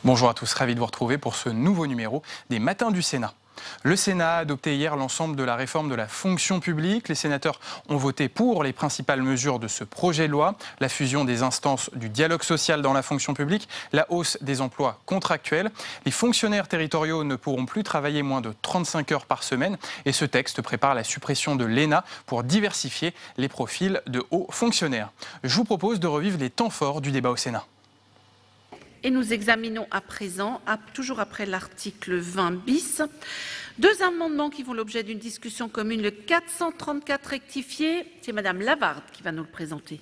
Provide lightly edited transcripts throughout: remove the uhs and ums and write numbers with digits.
Bonjour à tous, ravi de vous retrouver pour ce nouveau numéro des Matins du Sénat. Le Sénat a adopté hier l'ensemble de la réforme de la fonction publique. Les sénateurs ont voté pour les principales mesures de ce projet de loi, la fusion des instances du dialogue social dans la fonction publique, la hausse des emplois contractuels. Les fonctionnaires territoriaux ne pourront plus travailler moins de 35 heures par semaine et ce texte prépare la suppression de l'ENA pour diversifier les profils de hauts fonctionnaires. Je vous propose de revivre les temps forts du débat au Sénat. Et nous examinons à présent, toujours après l'article 20 bis, deux amendements qui font l'objet d'une discussion commune. Le 434 rectifié, c'est Madame Lavarde qui va nous le présenter.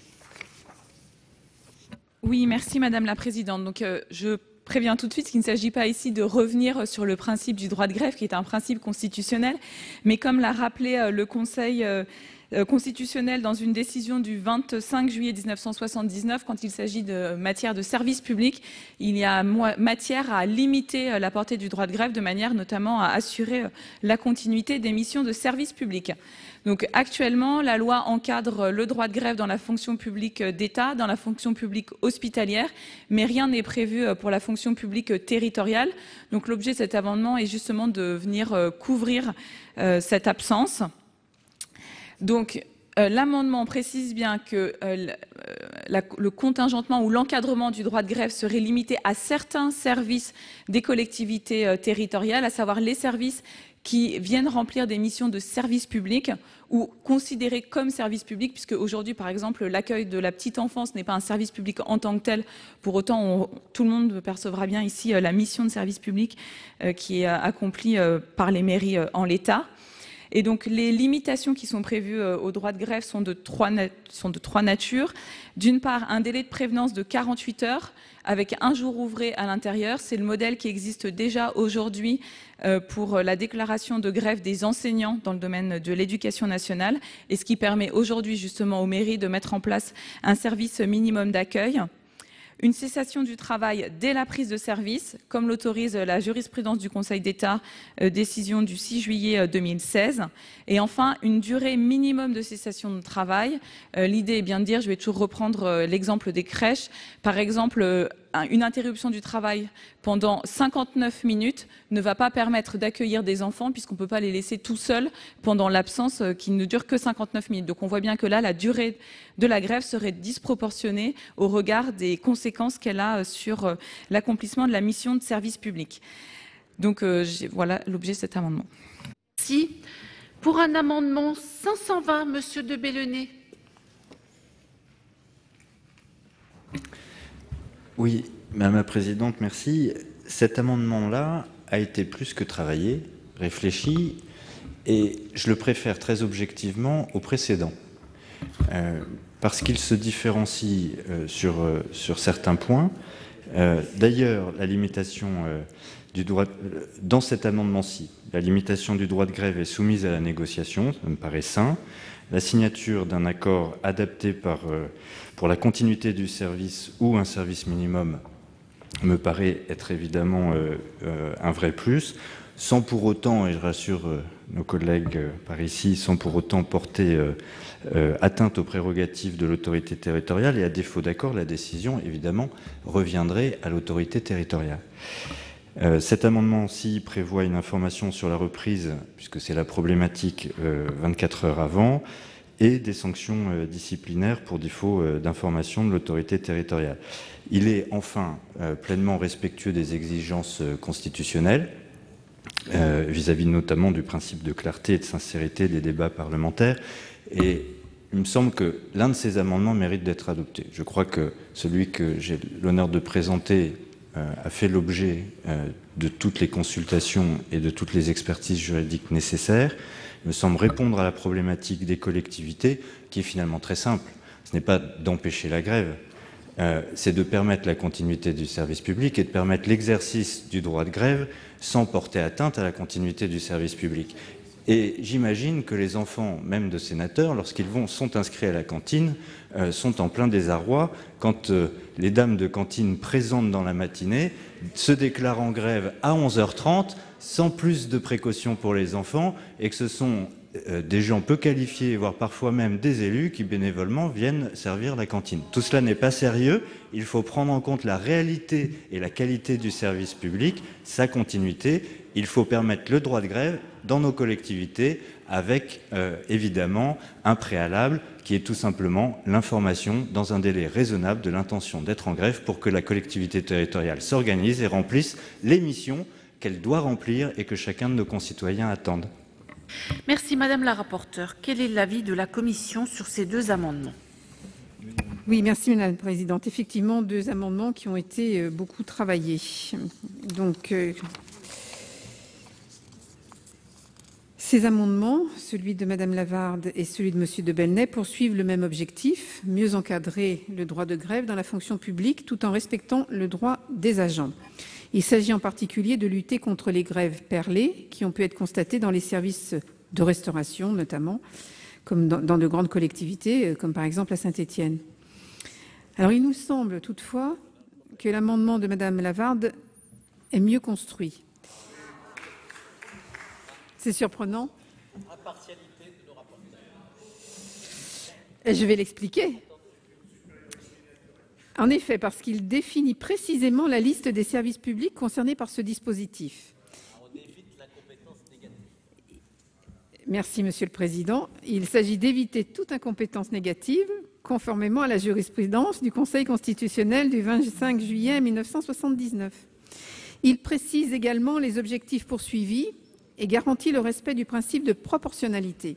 Oui, merci Madame la Présidente. Donc, je préviens tout de suite qu'il ne s'agit pas ici de revenir sur le principe du droit de grève, qui est un principe constitutionnel, mais comme l'a rappelé le Conseil constitutionnel dans une décision du 25 juillet 1979, quand il s'agit de matière de service public, il y a matière à limiter la portée du droit de grève de manière notamment à assurer la continuité des missions de service public. Donc actuellement, la loi encadre le droit de grève dans la fonction publique d'État, dans la fonction publique hospitalière, mais rien n'est prévu pour la fonction publique territoriale. Donc l'objet de cet amendement est justement de venir couvrir cette absence. Donc, l'amendement précise bien que le contingentement ou l'encadrement du droit de grève serait limité à certains services des collectivités territoriales, à savoir les services qui viennent remplir des missions de service public ou considérés comme service public, puisque aujourd'hui, par exemple, l'accueil de la petite enfance n'est pas un service public en tant que tel. Pour autant, tout le monde percevra bien ici la mission de service public qui est accomplie par les mairies en l'état. Et donc, les limitations qui sont prévues au droit de grève sont de trois natures. D'une part, un délai de prévenance de 48 heures avec un jour ouvré à l'intérieur. C'est le modèle qui existe déjà aujourd'hui pour la déclaration de grève des enseignants dans le domaine de l'éducation nationale et ce qui permet aujourd'hui justement aux mairies de mettre en place un service minimum d'accueil. Une cessation du travail dès la prise de service, comme l'autorise la jurisprudence du Conseil d'État, décision du 6 juillet 2016. Et enfin, une durée minimum de cessation de travail. L'idée est bien de dire, je vais toujours reprendre l'exemple des crèches, par exemple, une interruption du travail pendant 59 minutes ne va pas permettre d'accueillir des enfants puisqu'on ne peut pas les laisser tout seuls pendant l'absence qui ne dure que 59 minutes. Donc on voit bien que là, la durée de la grève serait disproportionnée au regard des conséquences qu'elle a sur l'accomplissement de la mission de service public. Donc voilà l'objet de cet amendement. Merci. Pour un amendement 520, Monsieur de Belenet. Oui, Madame la Présidente, merci. Cet amendement-là a été plus que travaillé, réfléchi, et je le préfère très objectivement au précédent, parce qu'il se différencie sur certains points. D'ailleurs, la limitation du droit, dans cet amendement-ci, la limitation du droit de grève est soumise à la négociation, ça me paraît sain. La signature d'un accord adapté pour la continuité du service ou un service minimum me paraît être évidemment un vrai plus, sans pour autant, et je rassure nos collègues par ici, sans pour autant porter atteinte aux prérogatives de l'autorité territoriale, et à défaut d'accord, la décision, évidemment, reviendrait à l'autorité territoriale. Cet amendement-ci prévoit une information sur la reprise, puisque c'est la problématique 24 heures avant, et des sanctions disciplinaires pour défaut d'information de l'autorité territoriale. Il est enfin pleinement respectueux des exigences constitutionnelles, vis-à-vis notamment du principe de clarté et de sincérité des débats parlementaires. Et il me semble que l'un de ces amendements mérite d'être adopté. Je crois que celui que j'ai l'honneur de présenter a fait l'objet de toutes les consultations et de toutes les expertises juridiques nécessaires. Il me semble répondre à la problématique des collectivités, qui est finalement très simple. Ce n'est pas d'empêcher la grève, c'est de permettre la continuité du service public et de permettre l'exercice du droit de grève sans porter atteinte à la continuité du service public. Et j'imagine que les enfants, même de sénateurs, lorsqu'ils sont inscrits à la cantine, sont en plein désarroi quand les dames de cantine présentes dans la matinée se déclarent en grève à 11h30, sans plus de précautions pour les enfants, et que ce sont des gens peu qualifiés, voire parfois même des élus qui bénévolement viennent servir la cantine. Tout cela n'est pas sérieux. Il faut prendre en compte la réalité et la qualité du service public, sa continuité. Il faut permettre le droit de grève dans nos collectivités avec évidemment un préalable qui est tout simplement l'information dans un délai raisonnable de l'intention d'être en grève pour que la collectivité territoriale s'organise et remplisse les missions qu'elle doit remplir et que chacun de nos concitoyens attendent. Merci Madame la rapporteure. Quel est l'avis de la Commission sur ces deux amendements? Oui, merci Madame la Présidente. Effectivement, deux amendements qui ont été beaucoup travaillés. Donc, ces amendements, celui de Madame Lavarde et celui de Monsieur de Belenet, poursuivent le même objectif, mieux encadrer le droit de grève dans la fonction publique tout en respectant le droit des agents. Il s'agit en particulier de lutter contre les grèves perlées qui ont pu être constatées dans les services de restauration notamment, comme dans de grandes collectivités, comme par exemple à Saint-Étienne. Alors il nous semble toutefois que l'amendement de Madame Lavarde est mieux construit. C'est surprenant. Impartialité de nos rapporteurs. Je vais l'expliquer. En effet, parce qu'il définit précisément la liste des services publics concernés par ce dispositif. On évite l'incompétence négative. Merci, Monsieur le Président. Il s'agit d'éviter toute incompétence négative, conformément à la jurisprudence du Conseil constitutionnel du 25 juillet 1979. Il précise également les objectifs poursuivis et garantit le respect du principe de proportionnalité.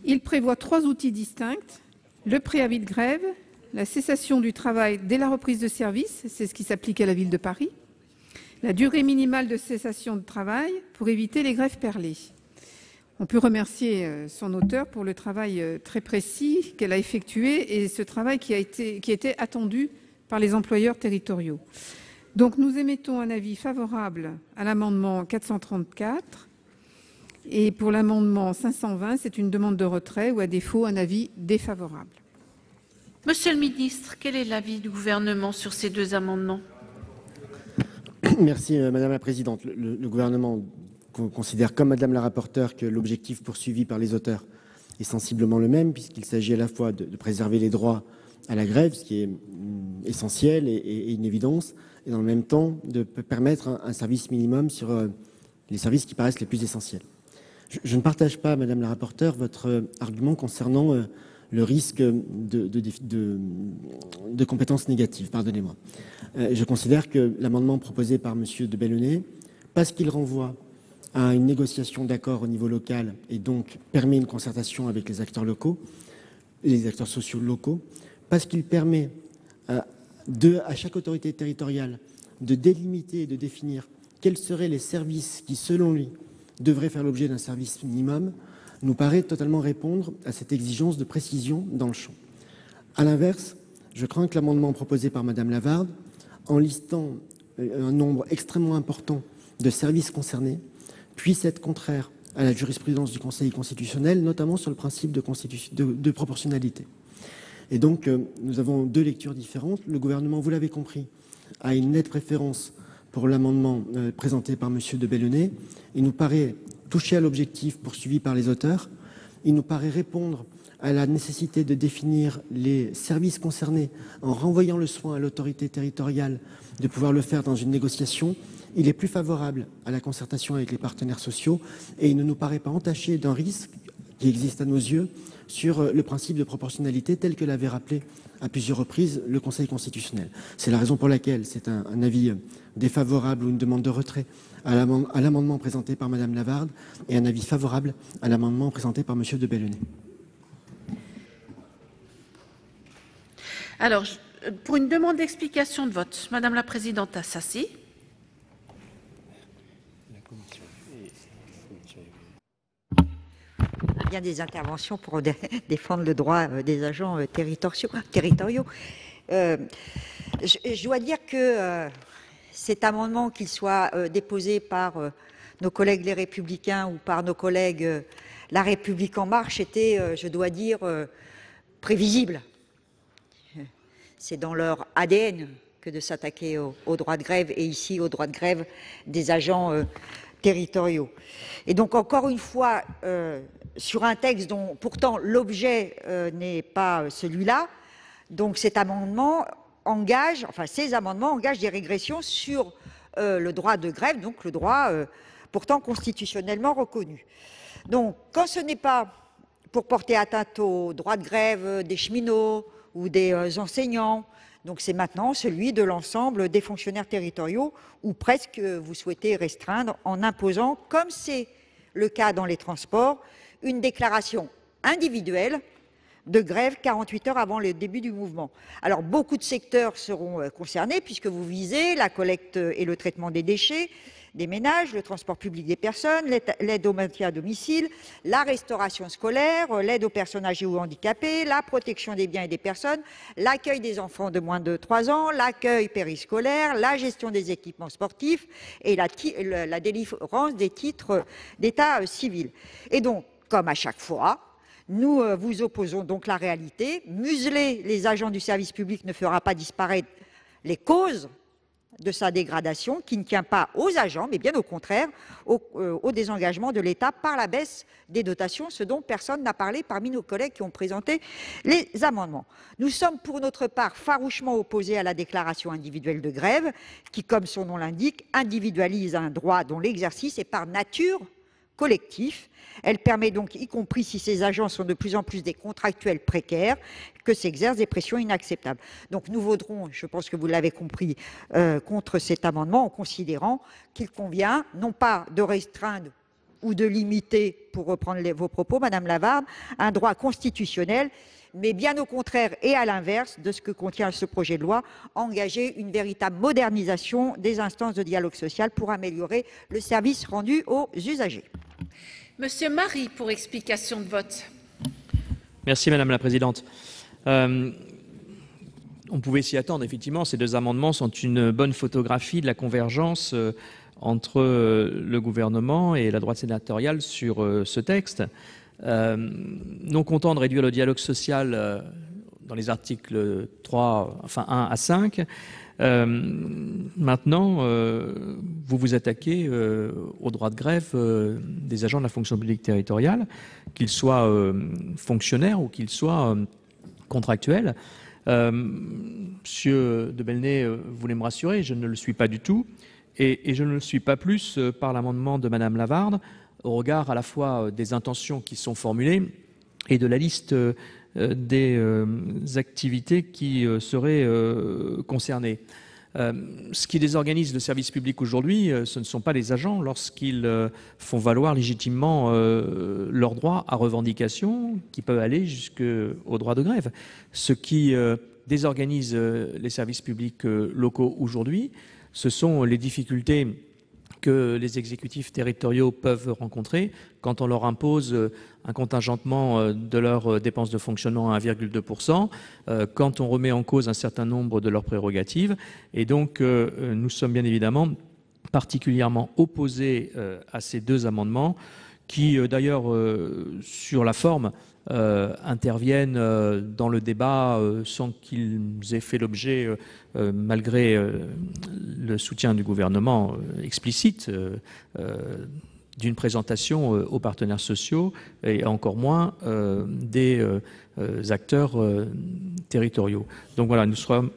Il prévoit 3 outils distincts, le préavis de grève, la cessation du travail dès la reprise de service, c'est ce qui s'applique à la ville de Paris, la durée minimale de cessation de travail pour éviter les grèves perlées. On peut remercier son auteur pour le travail très précis qu'elle a effectué et ce travail qui était attendu par les employeurs territoriaux. Donc nous émettons un avis favorable à l'amendement 434 et pour l'amendement 520, c'est une demande de retrait ou à défaut un avis défavorable. Monsieur le ministre, quel est l'avis du gouvernement sur ces deux amendements? Merci Madame la Présidente. Le gouvernement considère comme Madame la rapporteure que l'objectif poursuivi par les auteurs est sensiblement le même, puisqu'il s'agit à la fois de préserver les droits à la grève, ce qui est essentiel et une évidence, et dans le même temps de permettre un service minimum sur les services qui paraissent les plus essentiels. Je ne partage pas, Madame la rapporteure, votre argument concernant le risque de compétences négatives. Pardonnez-moi. Je considère que l'amendement proposé par Monsieur de Belenet, parce qu'il renvoie à une négociation d'accord au niveau local et donc permet une concertation avec les acteurs locaux, les acteurs sociaux locaux, parce qu'il permet à chaque autorité territoriale de délimiter et de définir quels seraient les services qui, selon lui, devraient faire l'objet d'un service minimum, nous paraît totalement répondre à cette exigence de précision dans le champ. À l'inverse, je crains que l'amendement proposé par Madame Lavarde, en listant un nombre extrêmement important de services concernés, puisse être contraire à la jurisprudence du Conseil constitutionnel, notamment sur le principe de proportionnalité. Et donc, nous avons deux lectures différentes. Le gouvernement, vous l'avez compris, a une nette préférence pour l'amendement présenté par Monsieur de Belenet. Il nous paraît toucher à l'objectif poursuivi par les auteurs. Il nous paraît répondre à la nécessité de définir les services concernés en renvoyant le soin à l'autorité territoriale de pouvoir le faire dans une négociation. Il est plus favorable à la concertation avec les partenaires sociaux et il ne nous paraît pas entaché d'un risque qui existe à nos yeux sur le principe de proportionnalité tel que l'avait rappelé à plusieurs reprises le Conseil constitutionnel. C'est la raison pour laquelle c'est un avis défavorable ou une demande de retrait à l'amendement présenté par Madame Lavarde et un avis favorable à l'amendement présenté par Monsieur de Belenet. Alors, pour une demande d'explication de vote, Madame la Présidente Assassi. Bien des interventions pour défendre le droit des agents territoriaux. Je dois dire que cet amendement, qu'il soit déposé par nos collègues les Républicains ou par nos collègues La République En Marche, était, je dois dire, prévisible. C'est dans leur ADN que de s'attaquer au droit de grève, et ici au droit de grève des agents territoriaux. Et donc, encore une fois, sur un texte dont pourtant l'objet n'est pas celui-là, donc ces amendements engagent des régressions sur le droit de grève, donc le droit pourtant constitutionnellement reconnu. Donc, quand ce n'est pas pour porter atteinte au droit de grève des cheminots ou des enseignants, donc c'est maintenant celui de l'ensemble des fonctionnaires territoriaux, ou presque vous souhaitez restreindre en imposant, comme c'est le cas dans les transports, une déclaration individuelle de grève 48 heures avant le début du mouvement. Alors beaucoup de secteurs seront concernés puisque vous visez la collecte et le traitement des déchets, des ménages, le transport public des personnes, l'aide au maintien à domicile, la restauration scolaire, l'aide aux personnes âgées ou handicapées, la protection des biens et des personnes, l'accueil des enfants de moins de 3 ans, l'accueil périscolaire, la gestion des équipements sportifs et la délivrance des titres d'état civil. Et donc, comme à chaque fois, nous vous opposons donc la réalité. Museler les agents du service public ne fera pas disparaître les causes de sa dégradation, qui ne tient pas aux agents, mais bien au contraire, au désengagement de l'État par la baisse des dotations, ce dont personne n'a parlé parmi nos collègues qui ont présenté les amendements. Nous sommes pour notre part farouchement opposés à la déclaration individuelle de grève, qui, comme son nom l'indique, individualise un droit dont l'exercice est par nature collectif. Elle permet donc, y compris si ces agents sont de plus en plus des contractuels précaires, que s'exercent des pressions inacceptables. Donc nous voterons, je pense que vous l'avez compris, contre cet amendement en considérant qu'il convient non pas de restreindre ou de limiter, pour reprendre vos propos, Madame Lavarde, un droit constitutionnel, mais bien au contraire et à l'inverse de ce que contient ce projet de loi, engager une véritable modernisation des instances de dialogue social pour améliorer le service rendu aux usagers. Monsieur Marie, pour explication de vote. Merci Madame la Présidente. On pouvait s'y attendre, effectivement, ces deux amendements sont une bonne photographie de la convergence entre le gouvernement et la droite sénatoriale sur ce texte. Non content de réduire le dialogue social dans les articles 1 à 5, maintenant, vous vous attaquez au droit de grève des agents de la fonction publique territoriale, qu'ils soient fonctionnaires ou qu'ils soient contractuels. Monsieur de Belenet voulait me rassurer, je ne le suis pas du tout, et je ne le suis pas plus par l'amendement de Madame Lavarde, au regard à la fois des intentions qui sont formulées et de la liste des activités qui seraient concernées. Ce qui désorganise le service public aujourd'hui, ce ne sont pas les agents lorsqu'ils font valoir légitimement leurs droits à revendication qui peuvent aller jusqu'au droit de grève. Ce qui désorganise les services publics locaux aujourd'hui, ce sont les difficultés que les exécutifs territoriaux peuvent rencontrer quand on leur impose un contingentement de leurs dépenses de fonctionnement à 1,2%, quand on remet en cause un certain nombre de leurs prérogatives. Et donc, nous sommes bien évidemment particulièrement opposés à ces deux amendements qui, d'ailleurs, sur la forme, interviennent dans le débat sans qu'ils aient fait l'objet, malgré le soutien du gouvernement explicite, d'une présentation aux partenaires sociaux et encore moins des acteurs territoriaux. Donc voilà, nous serons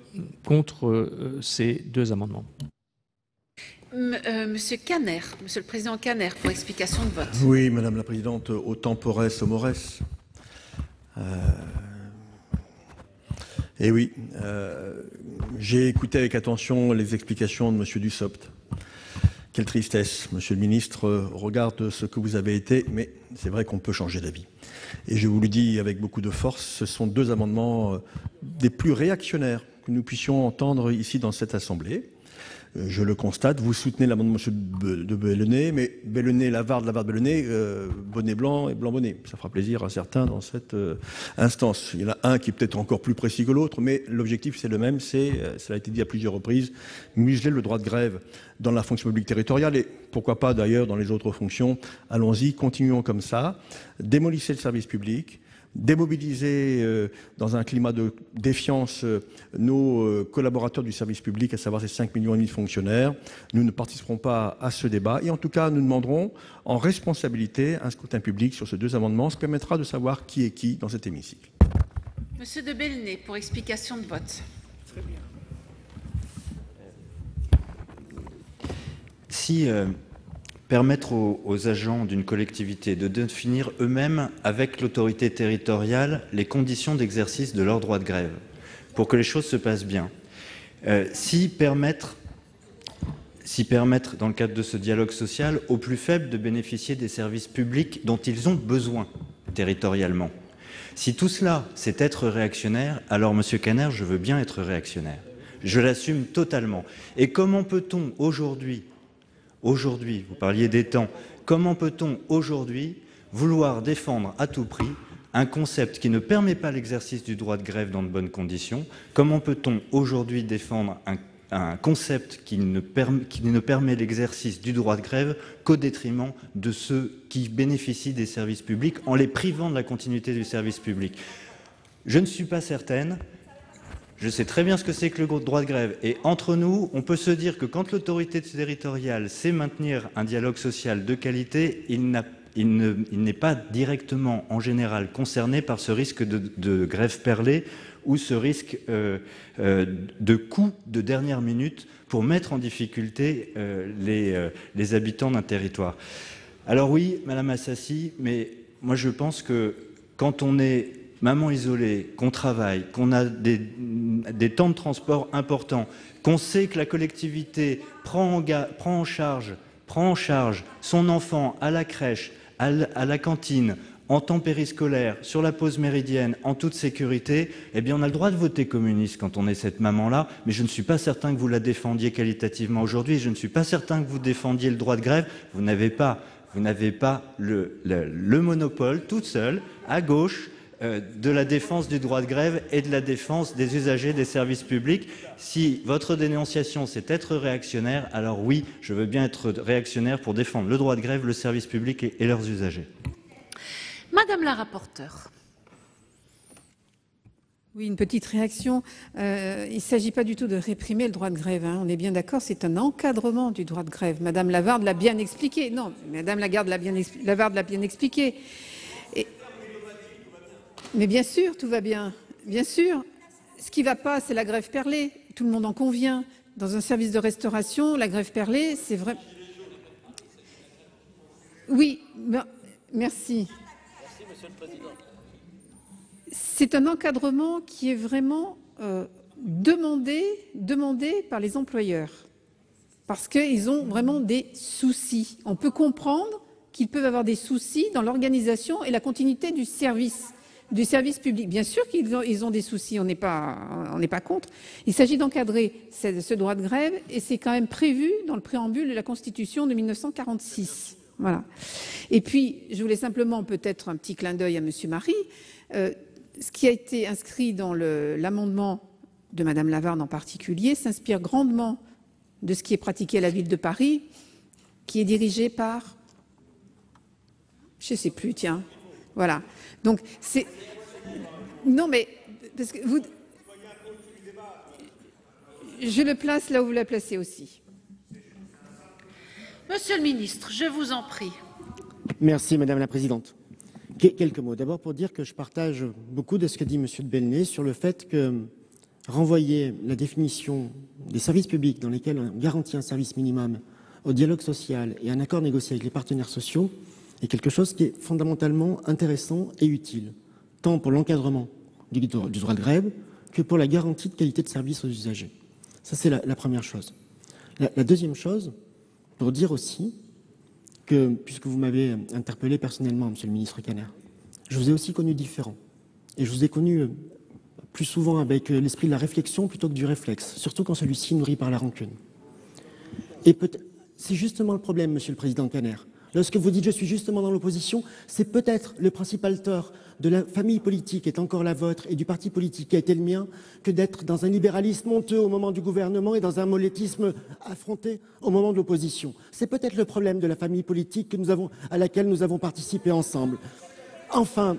contre ces deux amendements. Monsieur Caner, Monsieur le Président Caner, pour explication de vote. Oui, Madame la Présidente, au tempores au mores. Et oui, j'ai écouté avec attention les explications de Monsieur Dussopt. Quelle tristesse, Monsieur le Ministre, au regard de ce que vous avez été, mais c'est vrai qu'on peut changer d'avis. Et je vous le dis avec beaucoup de force, ce sont deux amendements des plus réactionnaires que nous puissions entendre ici dans cette Assemblée. Je le constate, vous soutenez l'amendement de Belenet, mais Belenet, Lavarde, Belenet, bonnet blanc et blanc bonnet. Ça fera plaisir à certains dans cette instance. Il y en a un qui est peut-être encore plus précis que l'autre, mais l'objectif c'est le même, c'est, ça a été dit à plusieurs reprises, museler le droit de grève dans la fonction publique territoriale et pourquoi pas d'ailleurs dans les autres fonctions. Allons-y, continuons comme ça, démolissez le service public, démobiliser dans un climat de défiance nos collaborateurs du service public, à savoir ces 5,5 millions de fonctionnaires. Nous ne participerons pas à ce débat et en tout cas nous demanderons en responsabilité un scrutin public sur ces 2 amendements, ce qui permettra de savoir qui est qui dans cet hémicycle. Monsieur de Belenet, pour explication de vote. Très bien. Si permettre aux agents d'une collectivité de définir eux-mêmes avec l'autorité territoriale les conditions d'exercice de leur droit de grève pour que les choses se passent bien, si permettre dans le cadre de ce dialogue social aux plus faibles de bénéficier des services publics dont ils ont besoin territorialement, si tout cela c'est être réactionnaire, alors Monsieur Kanner, je veux bien être réactionnaire. Je l'assume totalement. Et comment peut-on aujourd'hui, vous parliez des temps, comment peut-on aujourd'hui vouloir défendre à tout prix un concept qui ne permet pas l'exercice du droit de grève dans de bonnes conditions? Comment peut-on aujourd'hui défendre un concept qui ne permet l'exercice du droit de grève qu'au détriment de ceux qui bénéficient des services publics en les privant de la continuité du service public? Je ne suis pas certaine. Je sais très bien ce que c'est que le droit de grève. Et entre nous, on peut se dire que quand l'autorité territoriale sait maintenir un dialogue social de qualité, il n'est pas directement, en général, concerné par ce risque de grève perlée ou ce risque de coût de dernière minute pour mettre en difficulté les habitants d'un territoire. Alors oui, Madame Assassi, mais moi je pense que quand on est maman isolée, qu'on travaille, qu'on a des temps de transport importants, qu'on sait que la collectivité prend en charge son enfant à la crèche, à la cantine, en temps périscolaire, sur la pause méridienne, en toute sécurité, eh bien on a le droit de voter communiste quand on est cette maman-là, mais je ne suis pas certain que vous la défendiez qualitativement aujourd'hui, je ne suis pas certain que vous défendiez le droit de grève, vous n'avez pas le monopole, toute seule, à gauche, de la défense du droit de grève et de la défense des usagers des services publics. Si votre dénonciation c'est être réactionnaire, alors oui, je veux bien être réactionnaire pour défendre le droit de grève, le service public et leurs usagers. Madame la rapporteure. Oui, une petite réaction. Il ne s'agit pas du tout de réprimer le droit de grève. Hein. On est bien d'accord, c'est un encadrement du droit de grève. Madame Lavarde l'a bien expliqué. Non, Madame Lavarde l'a bien expliqué. Mais bien sûr, tout va bien. Bien sûr. Ce qui ne va pas, c'est la grève perlée. Tout le monde en convient. Dans un service de restauration, la grève perlée, c'est vrai. Oui, merci. Merci, Monsieur le Président. C'est un encadrement qui est vraiment demandé par les employeurs. Parce qu'ils ont vraiment des soucis. On peut comprendre qu'ils peuvent avoir des soucis dans l'organisation et la continuité du service public. Bien sûr qu'ils ont des soucis, on n'est pas contre. Il s'agit d'encadrer ce droit de grève et c'est quand même prévu dans le préambule de la Constitution de 1946. Voilà. Et puis, je voulais simplement peut-être un petit clin d'œil à Monsieur Marie. Ce qui a été inscrit dans l'amendement de Madame Lavarde en particulier s'inspire grandement de ce qui est pratiqué à la ville de Paris, qui est dirigé par... Je ne sais plus, tiens. Voilà. Donc, c'est... Non, mais... Parce que vous... Je le place là où vous la placez aussi. Monsieur le ministre, je vous en prie. Merci, Madame la Présidente. Quelques mots. D'abord pour dire que je partage beaucoup de ce qu'a dit Monsieur de Belenet sur le fait que renvoyer la définition des services publics dans lesquels on garantit un service minimum au dialogue social et un accord négocié avec les partenaires sociaux est quelque chose qui est fondamentalement intéressant et utile, tant pour l'encadrement du droit de grève que pour la garantie de qualité de service aux usagers. Ça, c'est la première chose. La deuxième chose, pour dire aussi que, puisque vous m'avez interpellé personnellement, Monsieur le ministre Kanner, je vous ai aussi connu différent. Et je vous ai connu plus souvent avec l'esprit de la réflexion plutôt que du réflexe, surtout quand celui-ci est nourri par la rancune. Et c'est justement le problème, Monsieur le Président Kanner. Lorsque vous dites « je suis justement dans l'opposition », c'est peut-être le principal tort de la famille politique qui est encore la vôtre et du parti politique qui a été le mien que d'être dans un libéralisme honteux au moment du gouvernement et dans un molétisme affronté au moment de l'opposition. C'est peut-être le problème de la famille politique à laquelle nous avons participé ensemble. Enfin,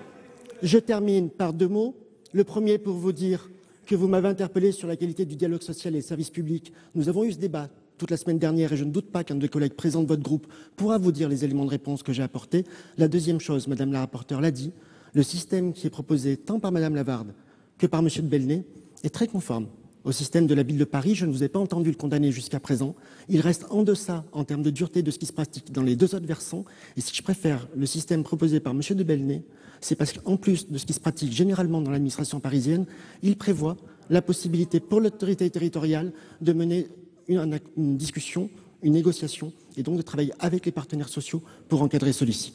Je termine par 2 mots. Le premier pour vous dire que vous m'avez interpellé sur la qualité du dialogue social et les services publics. Nous avons eu ce débat toute la semaine dernière et je ne doute pas qu'un de vos collègues présents de votre groupe pourra vous dire les éléments de réponse que j'ai apportés. La deuxième chose, Madame la rapporteure l'a dit, le système qui est proposé tant par Madame Lavarde que par Monsieur de Belenet est très conforme au système de la ville de Paris. Je ne vous ai pas entendu le condamner jusqu'à présent. Il reste en deçà en termes de dureté de ce qui se pratique dans les 2 autres versants. Et si je préfère le système proposé par Monsieur de Belenet, c'est parce qu'en plus de ce qui se pratique généralement dans l'administration parisienne, il prévoit la possibilité pour l'autorité territoriale de mener une discussion, une négociation, et donc de travailler avec les partenaires sociaux pour encadrer celui-ci.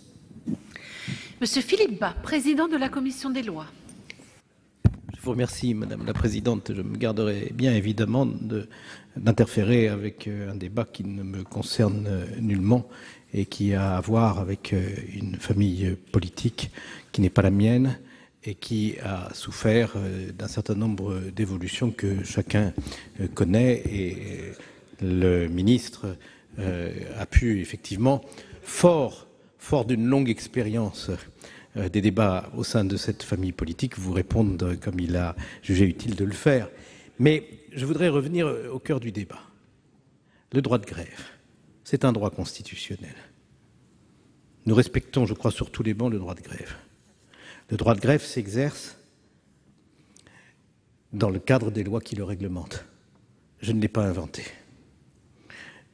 Monsieur Philippe Bas, président de la Commission des lois. Je vous remercie, Madame la Présidente. Je me garderai bien évidemment d'interférer avec un débat qui ne me concerne nullement et qui a à voir avec une famille politique qui n'est pas la mienne et qui a souffert d'un certain nombre d'évolutions que chacun connaît. Et le ministre a pu effectivement, fort d'une longue expérience des débats au sein de cette famille politique, vous répondre comme il a jugé utile de le faire. Mais je voudrais revenir au cœur du débat. Le droit de grève, c'est un droit constitutionnel. Nous respectons, je crois, sur tous les bancs, le droit de grève. Le droit de grève s'exerce dans le cadre des lois qui le réglementent. Je ne l'ai pas inventé.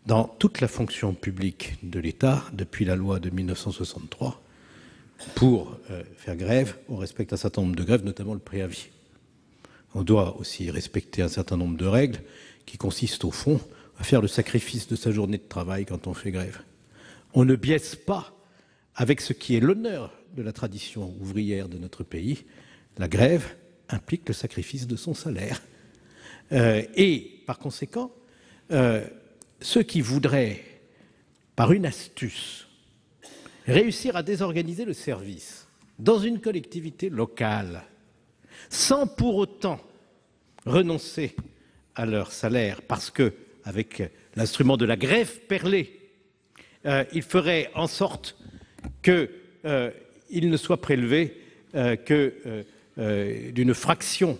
Dans toute la fonction publique de l'État, depuis la loi de 1963, pour faire grève, on respecte un certain nombre de grèves, notamment le préavis. On doit aussi respecter un certain nombre de règles qui consistent au fond à faire le sacrifice de sa journée de travail quand on fait grève. On ne biaise pas avec ce qui est l'honneur de la tradition ouvrière de notre pays. La grève implique le sacrifice de son salaire. Et par conséquent, ceux qui voudraient, par une astuce, réussir à désorganiser le service dans une collectivité locale, sans pour autant renoncer à leur salaire, parce que, avec l'instrument de la grève perlée, ils feraient en sorte qu'il ne soit prélevé que d'une fraction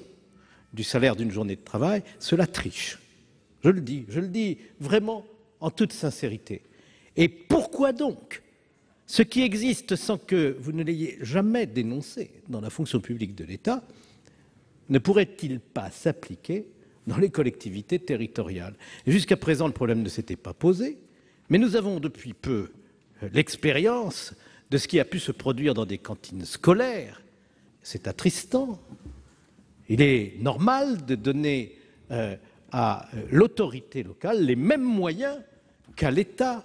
du salaire d'une journée de travail, cela triche. Je le dis vraiment en toute sincérité. Et pourquoi donc ce qui existe sans que vous ne l'ayez jamais dénoncé dans la fonction publique de l'État ne pourrait-il pas s'appliquer dans les collectivités territoriales? Jusqu'à présent, le problème ne s'était pas posé, mais nous avons depuis peu l'expérience de ce qui a pu se produire dans des cantines scolaires. C'est attristant. Il est normal de donner à l'autorité locale les mêmes moyens qu'à l'État.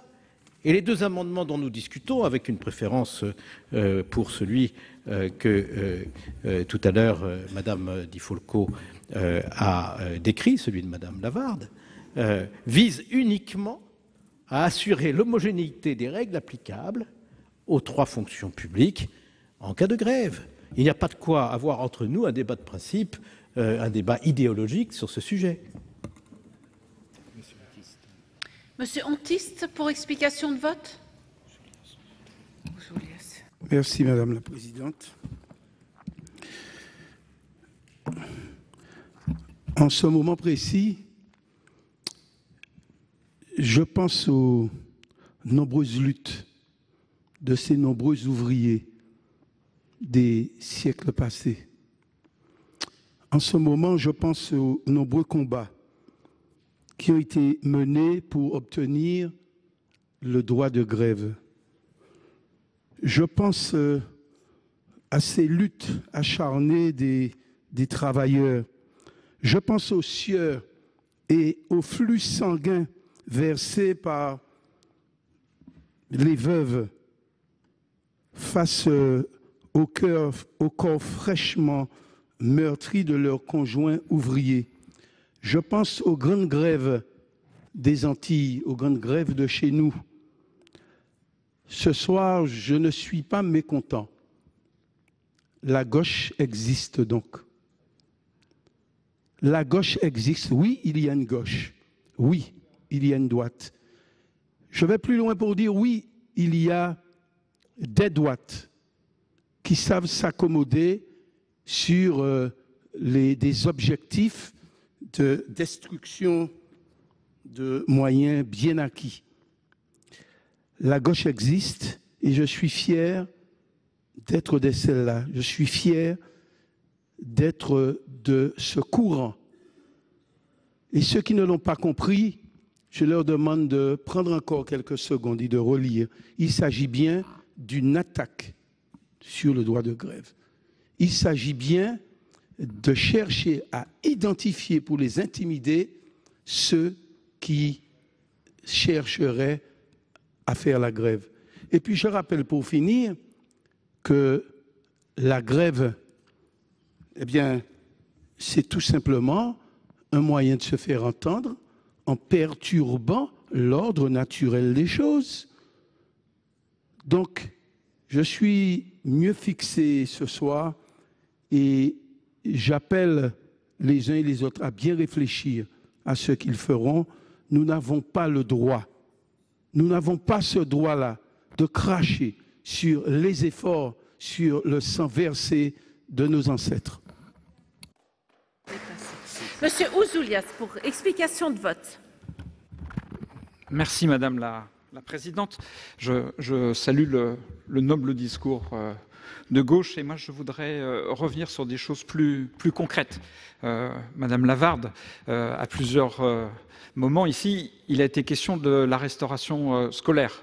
Et les 2 amendements dont nous discutons, avec une préférence pour celui que tout à l'heure Madame Di Folco a décrit, celui de Madame Lavarde, visent uniquement à assurer l'homogénéité des règles applicables aux 3 fonctions publiques en cas de grève. Il n'y a pas de quoi avoir entre nous un débat de principe, un débat idéologique sur ce sujet. Monsieur Antiste, pour explication de vote. Merci, Madame la Présidente. En ce moment précis, je pense aux nombreuses luttes de ces nombreux ouvriers des siècles passés. En ce moment, je pense aux nombreux combats qui ont été menés pour obtenir le droit de grève. Je pense à ces luttes acharnées des travailleurs. Je pense aux sueurs et aux flux sanguins versés par les veuves face au corps fraîchement meurtri de leurs conjoints ouvriers. Je pense aux grandes grèves des Antilles, aux grandes grèves de chez nous. Ce soir, je ne suis pas mécontent. La gauche existe donc. La gauche existe. Oui, il y a une gauche. Oui, il y a une droite. Je vais plus loin pour dire oui, il y a des droites qui savent s'accommoder sur des objectifs de destruction de moyens bien acquis. La gauche existe et je suis fier d'être de celle-là. Je suis fier d'être de ce courant. Et ceux qui ne l'ont pas compris, je leur demande de prendre encore quelques secondes et de relire. Il s'agit bien d'une attaque sur le droit de grève. Il s'agit bien de chercher à identifier pour les intimider ceux qui chercheraient à faire la grève. Et puis je rappelle pour finir que la grève, eh bien, c'est tout simplement un moyen de se faire entendre en perturbant l'ordre naturel des choses. Donc, je suis mieux fixé ce soir et j'appelle les uns et les autres à bien réfléchir à ce qu'ils feront. Nous n'avons pas le droit, nous n'avons pas ce droit-là de cracher sur les efforts, sur le sang versé de nos ancêtres. Monsieur Ouzoulias, pour explication de vote. Merci Madame la Présidente. Je salue le noble discours de gauche et moi je voudrais revenir sur des choses plus concrètes. Madame Lavarde, à plusieurs moments ici, il a été question de la restauration scolaire.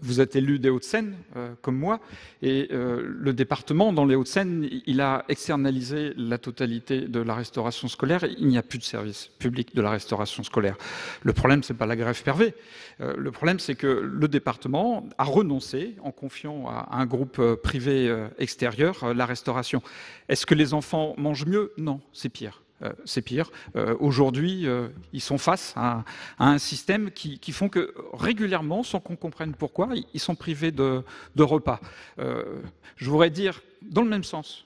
Vous êtes élu des Hauts-de-Seine, comme moi, et le département, dans les Hauts-de-Seine, il a externalisé la totalité de la restauration scolaire. Il n'y a plus de service public de la restauration scolaire. Le problème, ce n'est pas la grève Pervet. Le problème, c'est que le département a renoncé, en confiant à un groupe privé extérieur, la restauration. Est-ce que les enfants mangent mieux? Non, c'est pire. C'est pire. Aujourd'hui, ils sont face à un système qui font que régulièrement, sans qu'on comprenne pourquoi, ils sont privés de repas. Je voudrais dire, dans le même sens,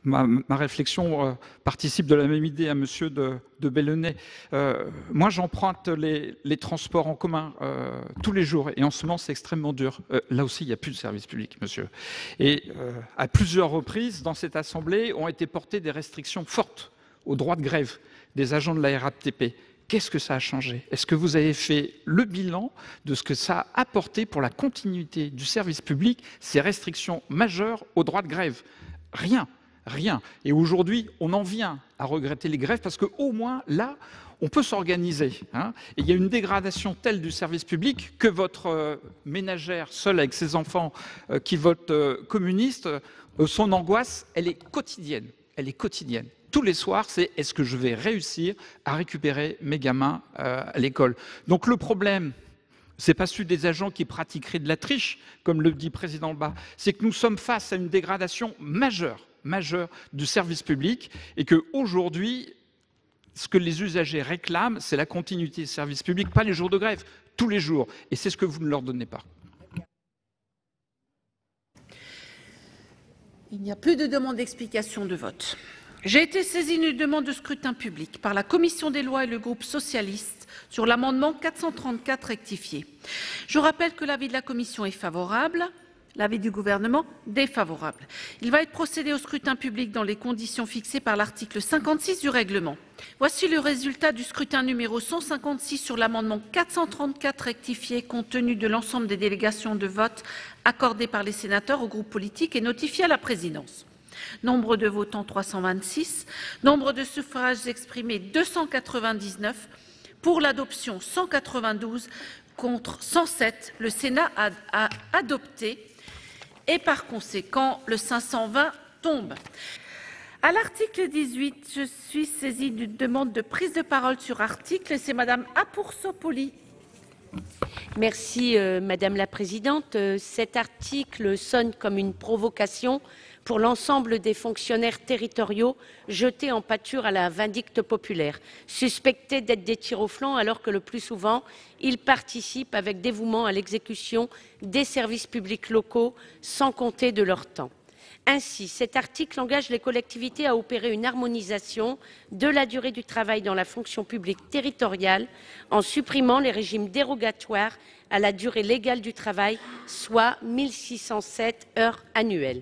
ma réflexion participe de la même idée à monsieur de Bellonnet. Moi, j'emprunte les transports en commun tous les jours, et en ce moment, c'est extrêmement dur. Là aussi, il n'y a plus de service public, monsieur. Et à plusieurs reprises, dans cette Assemblée, ont été portées des restrictions fortes au droit de grève des agents de la RATP. Qu'est-ce que ça a changé? Est-ce que vous avez fait le bilan de ce que ça a apporté pour la continuité du service public, ces restrictions majeures au droit de grève? Rien, rien. Et aujourd'hui, on en vient à regretter les grèves parce qu'au moins, là, on peut s'organiser. Hein. Et il y a une dégradation telle du service public que votre ménagère seule avec ses enfants qui votent communiste, son angoisse, elle est quotidienne. Elle est quotidienne. Tous les soirs, c'est est-ce que je vais réussir à récupérer mes gamins à l'école? Donc le problème, ce n'est pas celui des agents qui pratiqueraient de la triche, comme le dit le président Bas, c'est que nous sommes face à une dégradation majeure du service public et qu'aujourd'hui, ce que les usagers réclament, c'est la continuité du service public, pas les jours de grève, tous les jours. Et c'est ce que vous ne leur donnez pas. Il n'y a plus de demande d'explication de vote. J'ai été saisie d'une demande de scrutin public par la Commission des lois et le groupe socialiste sur l'amendement 434 rectifié. Je rappelle que l'avis de la Commission est favorable, l'avis du Gouvernement défavorable. Il va être procédé au scrutin public dans les conditions fixées par l'article 56 du règlement. Voici le résultat du scrutin numéro 156 sur l'amendement 434 rectifié compte tenu de l'ensemble des délégations de vote accordées par les sénateurs aux groupes politiques et notifiées à la présidence. Nombre de votants 326, nombre de suffrages exprimés 299, pour l'adoption 192, contre 107. Le Sénat a adopté et par conséquent le 520 tombe. À l'article 18, je suis saisie d'une demande de prise de parole sur article. C'est Madame Apoursopoli. Merci Madame la Présidente. Cet article sonne comme une provocation pour l'ensemble des fonctionnaires territoriaux jetés en pâture à la vindicte populaire, suspectés d'être des tirs au flanc alors que le plus souvent, ils participent avec dévouement à l'exécution des services publics locaux sans compter de leur temps. Ainsi, cet article engage les collectivités à opérer une harmonisation de la durée du travail dans la fonction publique territoriale en supprimant les régimes dérogatoires à la durée légale du travail, soit 1 607 heures annuelles.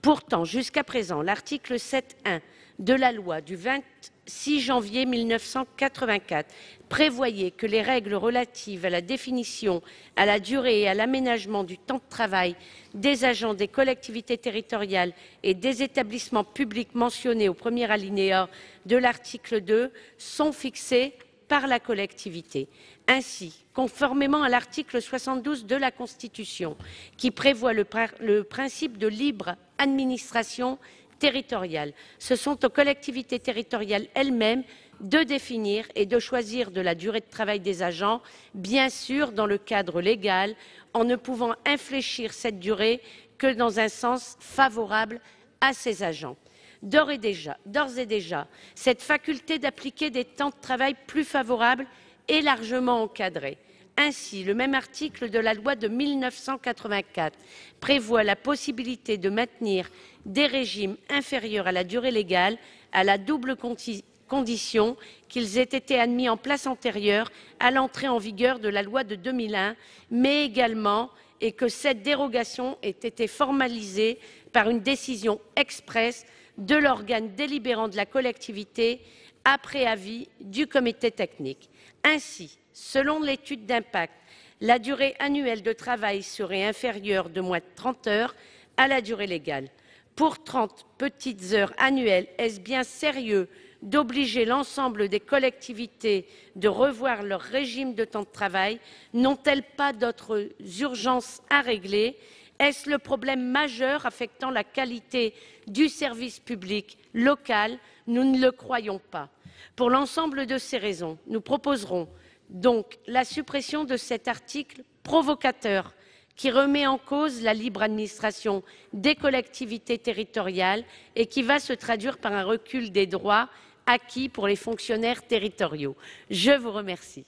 Pourtant, jusqu'à présent, l'article 7.1 de la loi du 26 janvier 1984 prévoyait que les règles relatives à la définition, à la durée et à l'aménagement du temps de travail des agents des collectivités territoriales et des établissements publics mentionnés au premier alinéa de l'article 2 sont fixées par la collectivité. Ainsi, conformément à l'article 72 de la Constitution, qui prévoit le principe de libre administration territoriale, ce sont aux collectivités territoriales elles-mêmes de définir et de choisir de la durée de travail des agents, bien sûr dans le cadre légal, en ne pouvant infléchir cette durée que dans un sens favorable à ces agents. D'ores et déjà, cette faculté d'appliquer des temps de travail plus favorables est largement encadrée. Ainsi, le même article de la loi de 1984 prévoit la possibilité de maintenir des régimes inférieurs à la durée légale à la double condition qu'ils aient été admis en place antérieure à l'entrée en vigueur de la loi de 2001, mais également et que cette dérogation ait été formalisée par une décision expresse de l'organe délibérant de la collectivité après avis du comité technique. Ainsi, selon l'étude d'impact, la durée annuelle de travail serait inférieure de moins de 30 heures à la durée légale. Pour 30 petites heures annuelles, est-ce bien sérieux d'obliger l'ensemble des collectivités de revoir leur régime de temps de travail? N'ont-elles pas d'autres urgences à régler? Est-ce le problème majeur affectant la qualité du service public local? Nous ne le croyons pas. Pour l'ensemble de ces raisons, nous proposerons donc la suppression de cet article provocateur qui remet en cause la libre administration des collectivités territoriales et qui va se traduire par un recul des droits acquis pour les fonctionnaires territoriaux. Je vous remercie.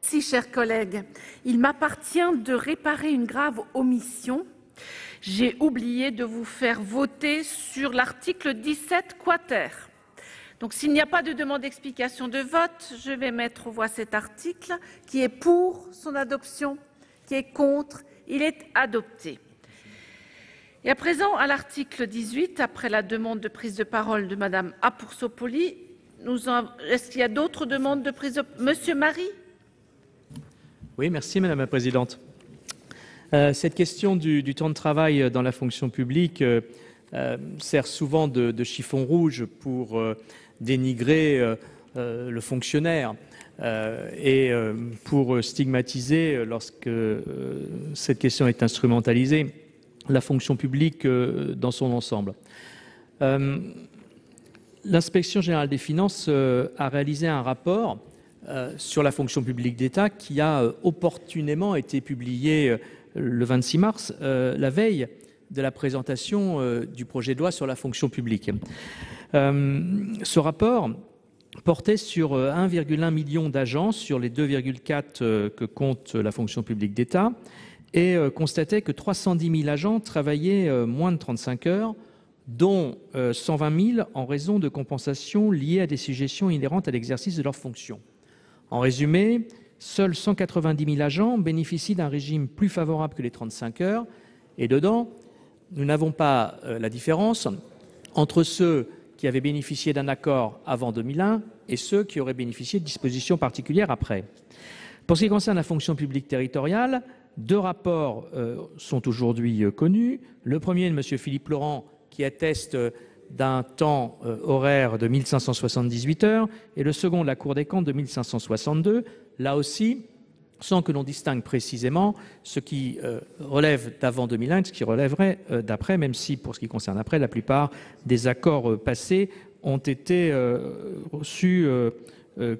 Merci, chers collègues. Il m'appartient de réparer une grave omission. J'ai oublié de vous faire voter sur l'article 17 quater. Donc, s'il n'y a pas de demande d'explication de vote, je vais mettre aux voix cet article. Qui est pour son adoption? Qui est contre? Il est adopté. Et à présent, à l'article 18, après la demande de prise de parole de Madame Apoursopoli, est-ce qu'il y a d'autres demandes de prise de parole? Monsieur Marie? Oui, merci Madame la Présidente. Cette question du temps de travail dans la fonction publique sert souvent de chiffon rouge pour dénigrer le fonctionnaire et pour stigmatiser, lorsque cette question est instrumentalisée, la fonction publique dans son ensemble. L'Inspection générale des finances a réalisé un rapport sur la fonction publique d'État qui a opportunément été publié le 26 mars, la veille de la présentation du projet de loi sur la fonction publique. Ce rapport portait sur 1,1 million d'agents sur les 2,4 que compte la fonction publique d'État et constatait que 310 000 agents travaillaient moins de 35 heures, dont 120 000 en raison de compensations liées à des sujétions inhérentes à l'exercice de leurs fonctions. En résumé, seuls 190 000 agents bénéficient d'un régime plus favorable que les 35 heures. Et dedans, nous n'avons pas la différence entre ceux qui avaient bénéficié d'un accord avant 2001 et ceux qui auraient bénéficié de dispositions particulières après. Pour ce qui concerne la fonction publique territoriale, deux rapports sont aujourd'hui connus. Le premier de M. Philippe Laurent, qui atteste d'un temps horaire de 1578 heures, et le second de la Cour des comptes de 1562, là aussi, sans que l'on distingue précisément ce qui relève d'avant 2001 et ce qui relèverait d'après, même si, pour ce qui concerne après, la plupart des accords passés ont été reçus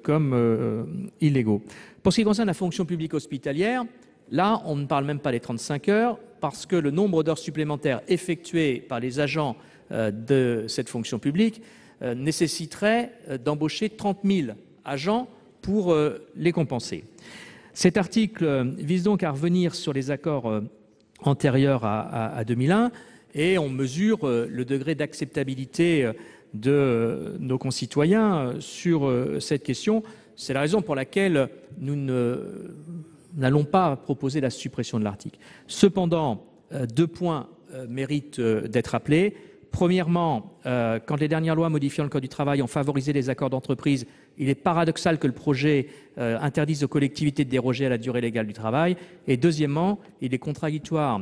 comme illégaux. Pour ce qui concerne la fonction publique hospitalière, là, on ne parle même pas des 35 heures, parce que le nombre d'heures supplémentaires effectuées par les agents de cette fonction publique nécessiterait d'embaucher 30 000 agents pour les compenser. Cet article vise donc à revenir sur les accords antérieurs à 2001 et on mesure le degré d'acceptabilité de nos concitoyens sur cette question. C'est la raison pour laquelle nous n'allons pas proposer la suppression de l'article. Cependant, 2 points méritent d'être rappelés. Premièrement, quand les dernières lois modifiant le Code du travail ont favorisé les accords d'entreprise, il est paradoxal que le projet interdise aux collectivités de déroger à la durée légale du travail. Et deuxièmement, il est contradictoire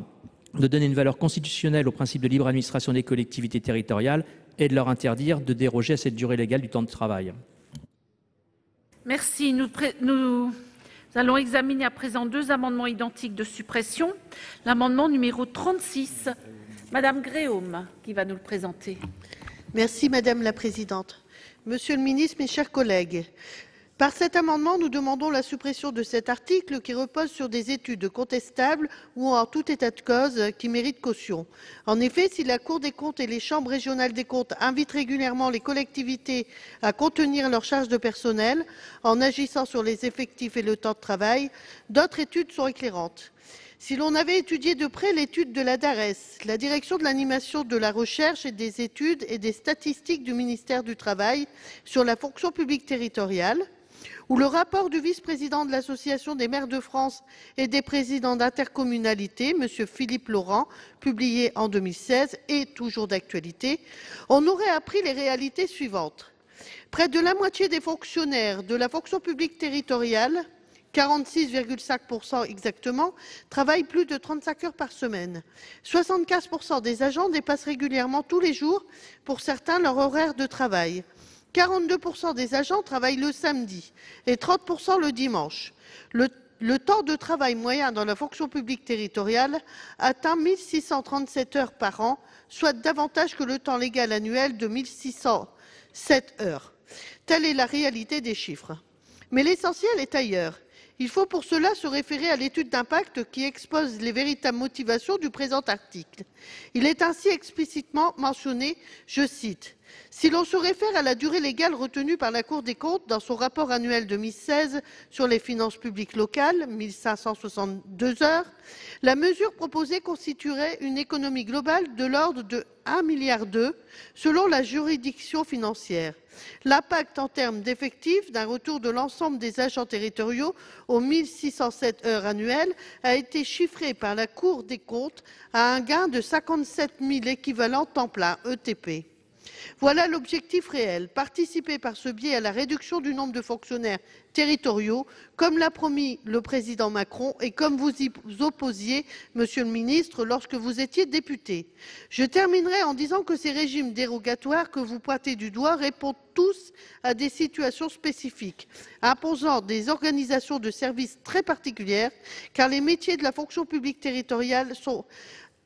de donner une valeur constitutionnelle au principe de libre administration des collectivités territoriales et de leur interdire de déroger à cette durée légale du temps de travail. Merci. Nous allons examiner à présent 2 amendements identiques de suppression. L'amendement numéro 36, Madame Gréaume, qui va nous le présenter. Merci Madame la Présidente. Monsieur le Ministre, mes chers collègues, par cet amendement, nous demandons la suppression de cet article qui repose sur des études contestables ou en tout état de cause qui méritent caution. En effet, si la Cour des comptes et les chambres régionales des comptes invitent régulièrement les collectivités à contenir leurs charges de personnel en agissant sur les effectifs et le temps de travail, d'autres études sont éclairantes. Si l'on avait étudié de près l'étude de la DARES, la Direction de l'animation de la recherche et des études et des statistiques du ministère du Travail sur la fonction publique territoriale, ou le rapport du vice-président de l'Association des maires de France et des présidents d'intercommunalité, M. Philippe Laurent, publié en 2016 et toujours d'actualité, on aurait appris les réalités suivantes. Près de la moitié des fonctionnaires de la fonction publique territoriale, 46,5% exactement, travaillent plus de 35 heures par semaine. 75% des agents dépassent régulièrement tous les jours, pour certains, leur horaire de travail. 42% des agents travaillent le samedi et 30% le dimanche. Le temps de travail moyen dans la fonction publique territoriale atteint 1637 heures par an, soit davantage que le temps légal annuel de 1607 heures. Telle est la réalité des chiffres. Mais l'essentiel est ailleurs. Il faut pour cela se référer à l'étude d'impact qui expose les véritables motivations du présent article. Il est ainsi explicitement mentionné, je cite, « Si l'on se réfère à la durée légale retenue par la Cour des comptes dans son rapport annuel 2016 sur les finances publiques locales, 1562 heures, la mesure proposée constituerait une économie globale de l'ordre de 1,2 milliard selon la juridiction financière. L'impact en termes d'effectifs d'un retour de l'ensemble des agents territoriaux aux 1607 heures annuelles a été chiffré par la Cour des comptes à un gain de 57 000 équivalents temps plein ETP. Voilà l'objectif réel, participer par ce biais à la réduction du nombre de fonctionnaires territoriaux, comme l'a promis le président Macron et comme vous y opposiez, monsieur le ministre, lorsque vous étiez député. Je terminerai en disant que ces régimes dérogatoires que vous pointez du doigt répondent tous à des situations spécifiques, imposant des organisations de services très particulières, car les métiers de la fonction publique territoriale sont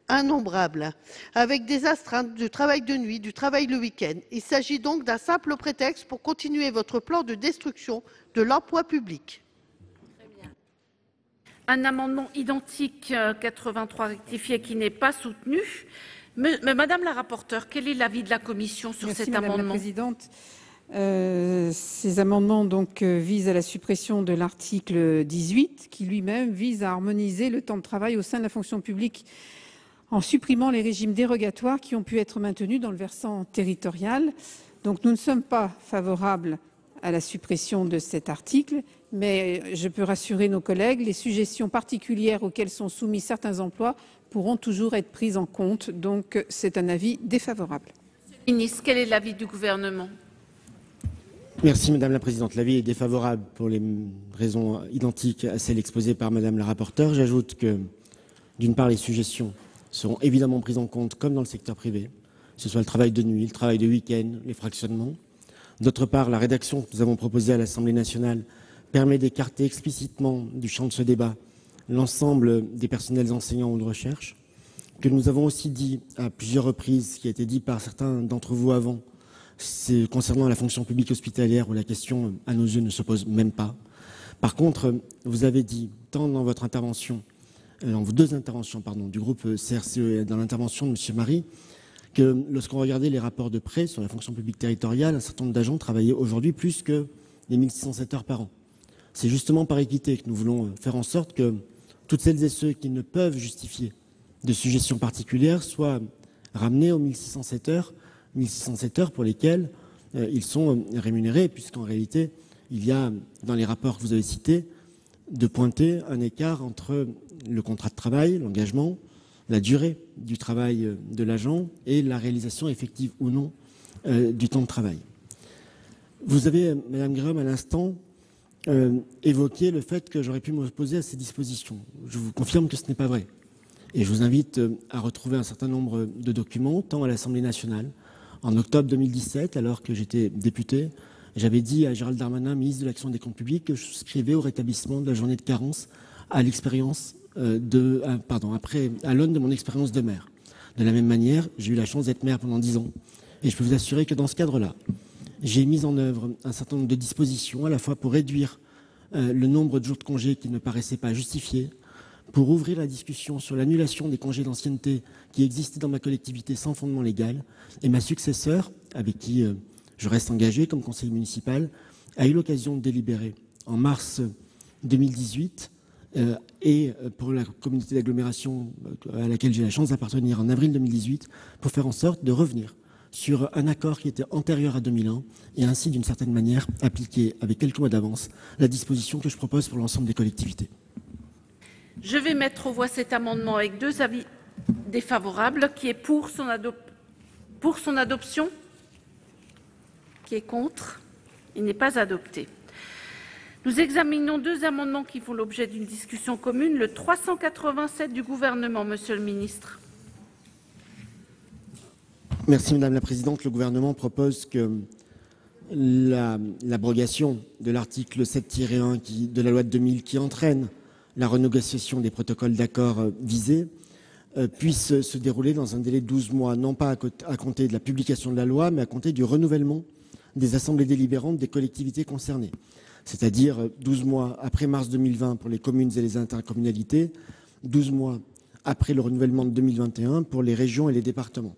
innombrables, avec des astreintes, du travail de nuit, du travail le week-end. Il s'agit donc d'un simple prétexte pour continuer votre plan de destruction de l'emploi public. Un amendement identique 83 rectifié qui n'est pas soutenu. Madame la rapporteure, quel est l'avis de la commission sur cet amendement? Madame la Présidente. Ces amendements visent à la suppression de l'article 18 qui lui-même vise à harmoniser le temps de travail au sein de la fonction publique en supprimant les régimes dérogatoires qui ont pu être maintenus dans le versant territorial. Donc nous ne sommes pas favorables à la suppression de cet article, mais je peux rassurer nos collègues, les suggestions particulières auxquelles sont soumis certains emplois pourront toujours être prises en compte. Donc c'est un avis défavorable. Monsieur le ministre, quel est l'avis du gouvernement? Merci Madame la Présidente. L'avis est défavorable pour les raisons identiques à celles exposées par Madame la rapporteure. J'ajoute que, d'une part, les suggestions seront évidemment prises en compte comme dans le secteur privé, que ce soit le travail de nuit, le travail de week-end, les fractionnements. D'autre part, la rédaction que nous avons proposée à l'Assemblée nationale permet d'écarter explicitement du champ de ce débat l'ensemble des personnels enseignants ou de recherche, que nous avons aussi dit à plusieurs reprises, ce qui a été dit par certains d'entre vous avant, c'est concernant la fonction publique hospitalière où la question, à nos yeux, ne se pose même pas. Par contre, vous avez dit, tant dans votre intervention, dans vos deux interventions, du groupe CRCE et dans l'intervention de M. Marie, que lorsqu'on regardait les rapports de près sur la fonction publique territoriale, un certain nombre d'agents travaillaient aujourd'hui plus que les 1607 heures par an. C'est justement par équité que nous voulons faire en sorte que toutes celles et ceux qui ne peuvent justifier de suggestions particulières soient ramenés aux 1607 heures pour lesquelles ils sont rémunérés, puisqu'en réalité, il y a, dans les rapports que vous avez cités, de pointer un écart entre le contrat de travail, l'engagement, la durée du travail de l'agent et la réalisation effective ou non du temps de travail. Vous avez, Madame Gréaume, à l'instant, évoqué le fait que j'aurais pu m'opposer à ces dispositions. Je vous confirme que ce n'est pas vrai. Et je vous invite à retrouver un certain nombre de documents, tant à l'Assemblée nationale. En octobre 2017, alors que j'étais député, j'avais dit à Gérald Darmanin, ministre de l'Action et des Comptes Publics, que je souscrivais au rétablissement de la journée de carence à l'expérience à l'aune de mon expérience de maire. De la même manière, j'ai eu la chance d'être maire pendant 10 ans. Et je peux vous assurer que dans ce cadre-là, j'ai mis en œuvre un certain nombre de dispositions, à la fois pour réduire le nombre de jours de congés qui ne paraissaient pas justifiés, pour ouvrir la discussion sur l'annulation des congés d'ancienneté qui existaient dans ma collectivité sans fondement légal. Et ma successeur, avec qui je reste engagé comme conseiller municipal, a eu l'occasion de délibérer en mars 2018 et pour la communauté d'agglomération à laquelle j'ai la chance d'appartenir en avril 2018, pour faire en sorte de revenir sur un accord qui était antérieur à 2001 et ainsi, d'une certaine manière, appliquer avec quelques mois d'avance la disposition que je propose pour l'ensemble des collectivités. Je vais mettre aux voix cet amendement avec 2 avis défavorables. Qui est pour son adoption? Qui est contre? Il n'est pas adopté. Nous examinons 2 amendements qui font l'objet d'une discussion commune. Le 387 du gouvernement, Monsieur le ministre. Merci Madame la Présidente. Le gouvernement propose que l'abrogation de l'article 7-1 de la loi de 2000 qui entraîne la renégociation des protocoles d'accord visés puisse se dérouler dans un délai de 12 mois, non pas à compter de la publication de la loi, mais à compter du renouvellement des assemblées délibérantes des collectivités concernées, c'est-à-dire 12 mois après mars 2020 pour les communes et les intercommunalités, 12 mois après le renouvellement de 2021 pour les régions et les départements.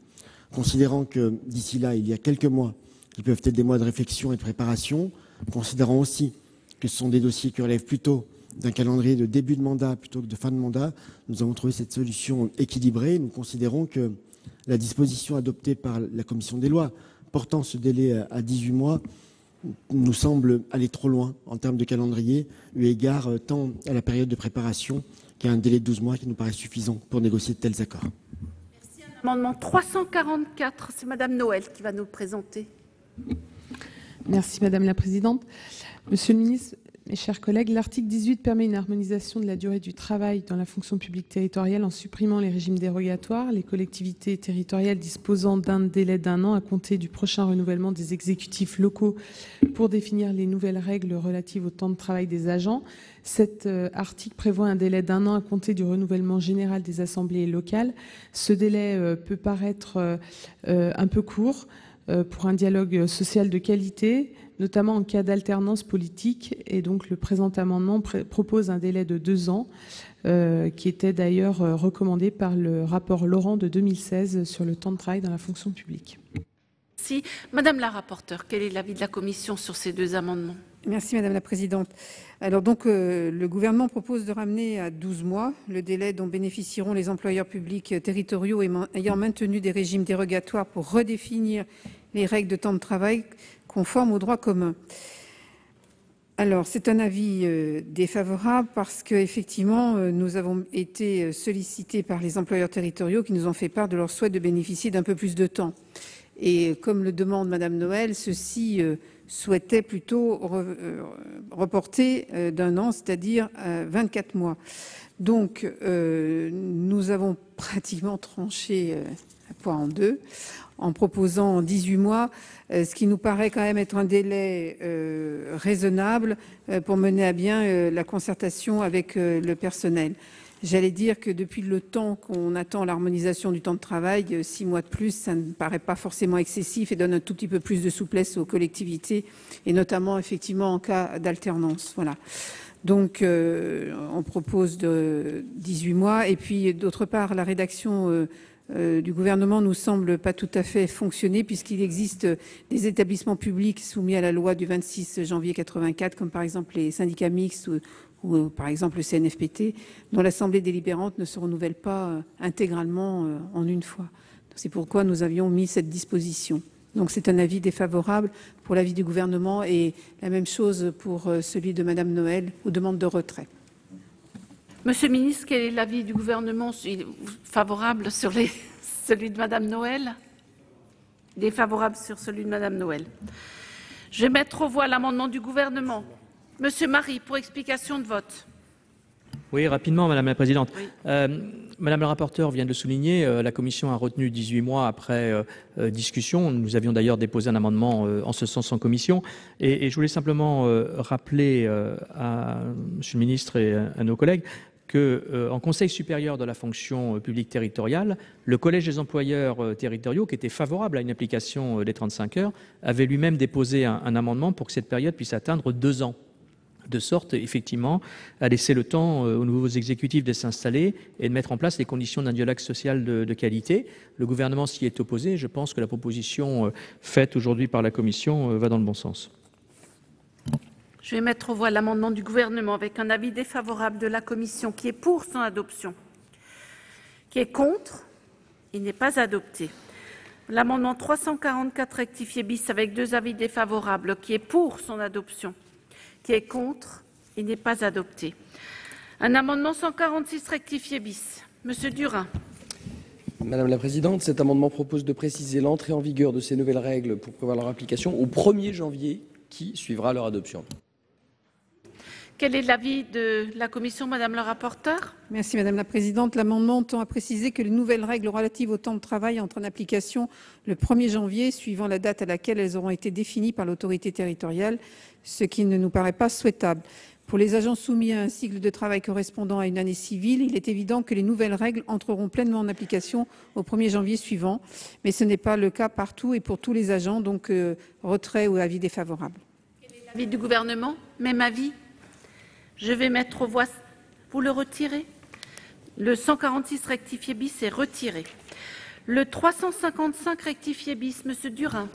Considérant que d'ici là, il y a quelques mois qui peuvent être des mois de réflexion et de préparation, considérant aussi que ce sont des dossiers qui relèvent plutôt d'un calendrier de début de mandat plutôt que de fin de mandat, nous avons trouvé cette solution équilibrée. Nous considérons que la disposition adoptée par la commission des lois portant ce délai à 18 mois nous semble aller trop loin en termes de calendrier, eu égard tant à la période de préparation qu'à un délai de 12 mois qui nous paraît suffisant pour négocier de tels accords. Merci. Amendement 344, c'est Madame Noël qui va nous le présenter. Merci Madame la Présidente. Monsieur le ministre, mes chers collègues, l'article 18 permet une harmonisation de la durée du travail dans la fonction publique territoriale en supprimant les régimes dérogatoires. Les collectivités territoriales disposant d'un délai d'1 an à compter du prochain renouvellement des exécutifs locaux pour définir les nouvelles règles relatives au temps de travail des agents. Cet article prévoit un délai d'1 an à compter du renouvellement général des assemblées locales. Ce délai peut paraître un peu court pour un dialogue social de qualité, notamment en cas d'alternance politique. Et donc, le présent amendement propose un délai de 2 ans, qui était d'ailleurs recommandé par le rapport Laurent de 2016 sur le temps de travail dans la fonction publique. Merci. Madame la rapporteure, quel est l'avis de la commission sur ces 2 amendements? Merci Madame la Présidente. Alors donc, le gouvernement propose de ramener à 12 mois le délai dont bénéficieront les employeurs publics territoriaux ayant maintenu des régimes dérogatoires pour redéfinir les règles de temps de travail conformes au droit commun. Alors, c'est un avis défavorable parce qu'effectivement, nous avons été sollicités par les employeurs territoriaux qui nous ont fait part de leur souhait de bénéficier d'un peu plus de temps. Et comme le demande Madame Noël, ceux-ci souhaitaient plutôt reporter d'1 an, c'est-à-dire 24 mois. Donc, nous avons pratiquement tranché la poire en 2 en proposant 18 mois, ce qui nous paraît quand même être un délai raisonnable pour mener à bien la concertation avec le personnel. J'allais dire que depuis le temps qu'on attend l'harmonisation du temps de travail, 6 mois de plus, ça ne paraît pas forcément excessif et donne un tout petit peu plus de souplesse aux collectivités, et notamment effectivement en cas d'alternance. Voilà. Donc, on propose de 18 mois. Et puis, d'autre part, la rédaction du gouvernement nous semble pas tout à fait fonctionner, puisqu'il existe des établissements publics soumis à la loi du 26 janvier 84, comme par exemple les syndicats mixtes ou par exemple le CNFPT, dont l'assemblée délibérante ne se renouvelle pas intégralement en une fois. C'est pourquoi nous avions mis cette disposition. Donc c'est un avis défavorable pour l'avis du gouvernement et la même chose pour celui de Madame Noël ou demande de retrait. Monsieur le ministre, quel est l'avis du gouvernement? Favorable sur celui de Madame Noël? Défavorable sur celui de Madame Noël. Je vais mettre aux voix l'amendement du gouvernement. Monsieur Marie, pour explication de vote. Oui, rapidement, Madame la Présidente. Oui. Madame la rapporteure vient de le souligner, la Commission a retenu 18 mois après discussion. Nous avions d'ailleurs déposé un amendement en ce sens en commission. Et je voulais simplement rappeler à Monsieur le ministre et à nos collègues qu'en Conseil supérieur de la fonction publique territoriale, le Collège des employeurs territoriaux, qui était favorable à une application des 35 heures, avait lui-même déposé un amendement pour que cette période puisse atteindre 2 ans. De sorte, effectivement, à laisser le temps aux nouveaux exécutifs de s'installer et de mettre en place les conditions d'un dialogue social de qualité. Le gouvernement s'y est opposé. Je pense que la proposition faite aujourd'hui par la Commission va dans le bon sens. Je vais mettre aux voix l'amendement du gouvernement avec un avis défavorable de la Commission qui est pour son adoption. Qui est contre? Il n'est pas adopté. L'amendement 344 rectifié bis avec 2 avis défavorables qui est pour son adoption. Qui est contre? Il n'est pas adopté. Un amendement 146 rectifié bis. Monsieur Durin. Madame la Présidente, cet amendement propose de préciser l'entrée en vigueur de ces nouvelles règles pour prévoir leur application au 1er janvier qui suivra leur adoption. Quel est l'avis de la Commission, Madame la rapporteure? Merci Madame la Présidente. L'amendement tend à préciser que les nouvelles règles relatives au temps de travail entrent en application le 1er janvier, suivant la date à laquelle elles auront été définies par l'autorité territoriale, ce qui ne nous paraît pas souhaitable. Pour les agents soumis à un cycle de travail correspondant à une année civile, il est évident que les nouvelles règles entreront pleinement en application au 1er janvier suivant, mais ce n'est pas le cas partout et pour tous les agents, donc retrait ou avis défavorable. Quel est l'avis du gouvernement? Même avis? Je vais mettre aux voix. Vous le retirez? Le 146 rectifié bis est retiré. Le 355 rectifié bis, Monsieur Durin.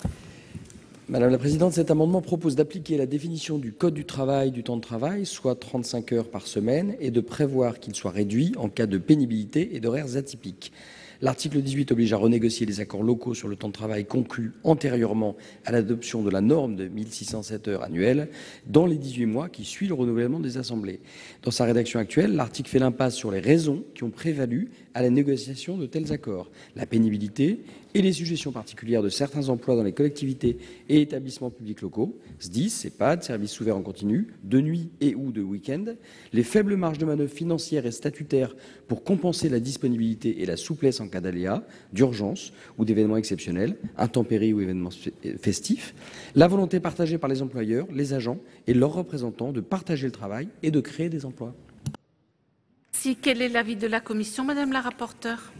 Madame la Présidente, cet amendement propose d'appliquer la définition du Code du travail du temps de travail, soit 35 heures par semaine, et de prévoir qu'il soit réduit en cas de pénibilité et d'horaires atypiques. L'article 18 oblige à renégocier les accords locaux sur le temps de travail conclus antérieurement à l'adoption de la norme de 1607 heures annuelles dans les 18 mois qui suivent le renouvellement des assemblées. Dans sa rédaction actuelle, l'article fait l'impasse sur les raisons qui ont prévalu à la négociation de tels accords, la pénibilité et les suggestions particulières de certains emplois dans les collectivités et établissements publics locaux, SDIS, EHPAD, services ouverts en continu, de nuit et ou de week-end, les faibles marges de manœuvre financières et statutaires pour compenser la disponibilité et la souplesse en cas d'aléa, d'urgence ou d'événements exceptionnels, intempéries ou événements festifs, la volonté partagée par les employeurs, les agents et leurs représentants de partager le travail et de créer des emplois. Quel est l'avis de la Commission, Madame la rapporteure?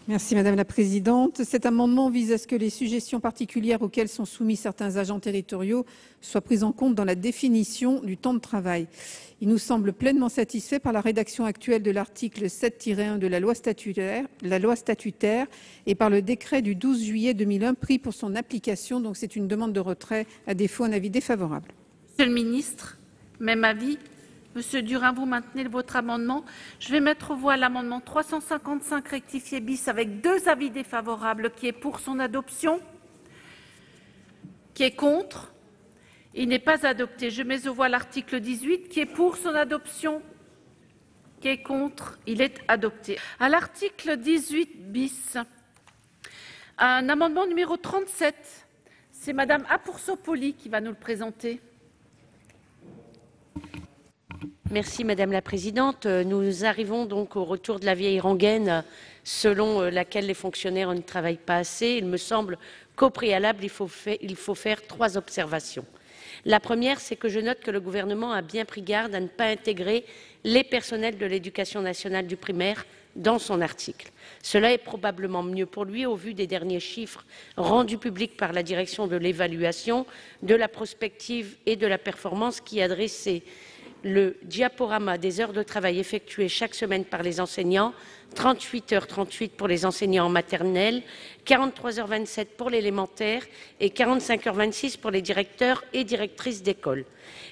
Merci Madame la Présidente. Cet amendement vise à ce que les suggestions particulières auxquelles sont soumis certains agents territoriaux soient prises en compte dans la définition du temps de travail. Il nous semble pleinement satisfait par la rédaction actuelle de l'article 7-1 de la loi statutaire et par le décret du 12 juillet 2001 pris pour son application. Donc c'est une demande de retrait, à défaut un avis défavorable. Monsieur le ministre, même avis? Monsieur Durin, vous maintenez votre amendement. Je vais mettre aux voix l'amendement 355 rectifié bis avec 2 avis défavorables. Qui est pour son adoption? Qui est contre? Il n'est pas adopté. Je mets aux voix l'article 18. Qui est pour son adoption? Qui est contre? Il est adopté. À l'article 18 bis, un amendement numéro 37. C'est Madame Apoursopoli qui va nous le présenter. Merci Madame la Présidente. Nous arrivons donc au retour de la vieille rengaine selon laquelle les fonctionnaires ne travaillent pas assez. Il me semble qu'au préalable, il faut faire 3 observations. La première, c'est que je note que le gouvernement a bien pris garde à ne pas intégrer les personnels de l'éducation nationale du primaire dans son article. Cela est probablement mieux pour lui au vu des derniers chiffres rendus publics par la direction de l'évaluation, de la prospective et de la performance qui a dressé le diaporama des heures de travail effectuées chaque semaine par les enseignants, 38h38 pour les enseignants en maternelle, 43h27 pour l'élémentaire et 45h26 pour les directeurs et directrices d'école.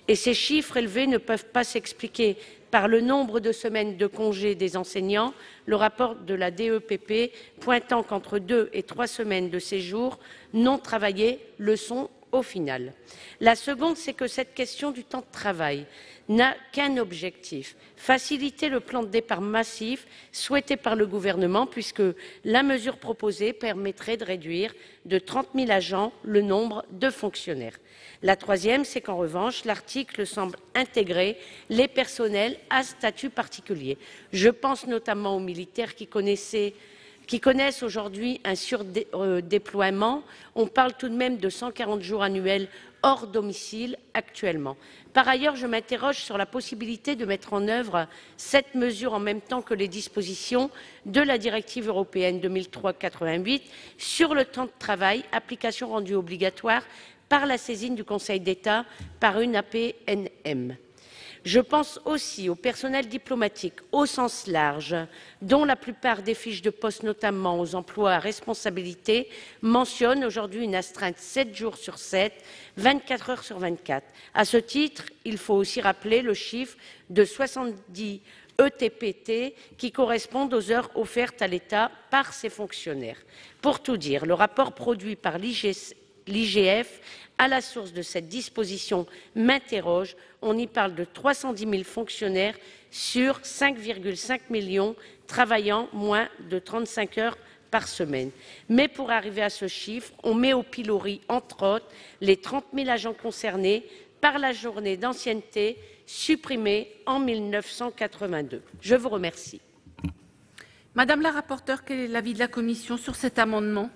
Et ces chiffres élevés ne peuvent pas s'expliquer par le nombre de semaines de congés des enseignants, le rapport de la DEPP pointant qu'entre 2 et 3 semaines de séjour non travaillés le sont au final. La seconde, c'est que cette question du temps de travail n'a qu'un objectif, faciliter le plan de départ massif souhaité par le gouvernement, puisque la mesure proposée permettrait de réduire de 30 000 agents le nombre de fonctionnaires. La troisième, c'est qu'en revanche, l'article semble intégrer les personnels à statut particulier. Je pense notamment aux militaires qui connaissent aujourd'hui un surdéploiement. On parle tout de même de 140 jours annuels hors domicile actuellement. Par ailleurs, je m'interroge sur la possibilité de mettre en œuvre cette mesure en même temps que les dispositions de la directive européenne 2003/88 sur le temps de travail, application rendue obligatoire par la saisine du Conseil d'État par une APNM. Je pense aussi au personnel diplomatique au sens large, dont la plupart des fiches de poste, notamment aux emplois à responsabilité, mentionnent aujourd'hui une astreinte 7 jours sur 7, 24 heures sur 24. À ce titre, il faut aussi rappeler le chiffre de 70 ETPT qui correspondent aux heures offertes à l'État par ses fonctionnaires. Pour tout dire, le rapport produit par l'IGF à la source de cette disposition m'interroge. On y parle de 310 000 fonctionnaires sur 5,5 millions travaillant moins de 35 heures par semaine. Mais pour arriver à ce chiffre, on met au pilori, entre autres, les 30 000 agents concernés par la journée d'ancienneté supprimée en 1982. Je vous remercie. Madame la rapporteure, quel est l'avis de la commission sur cet amendement ?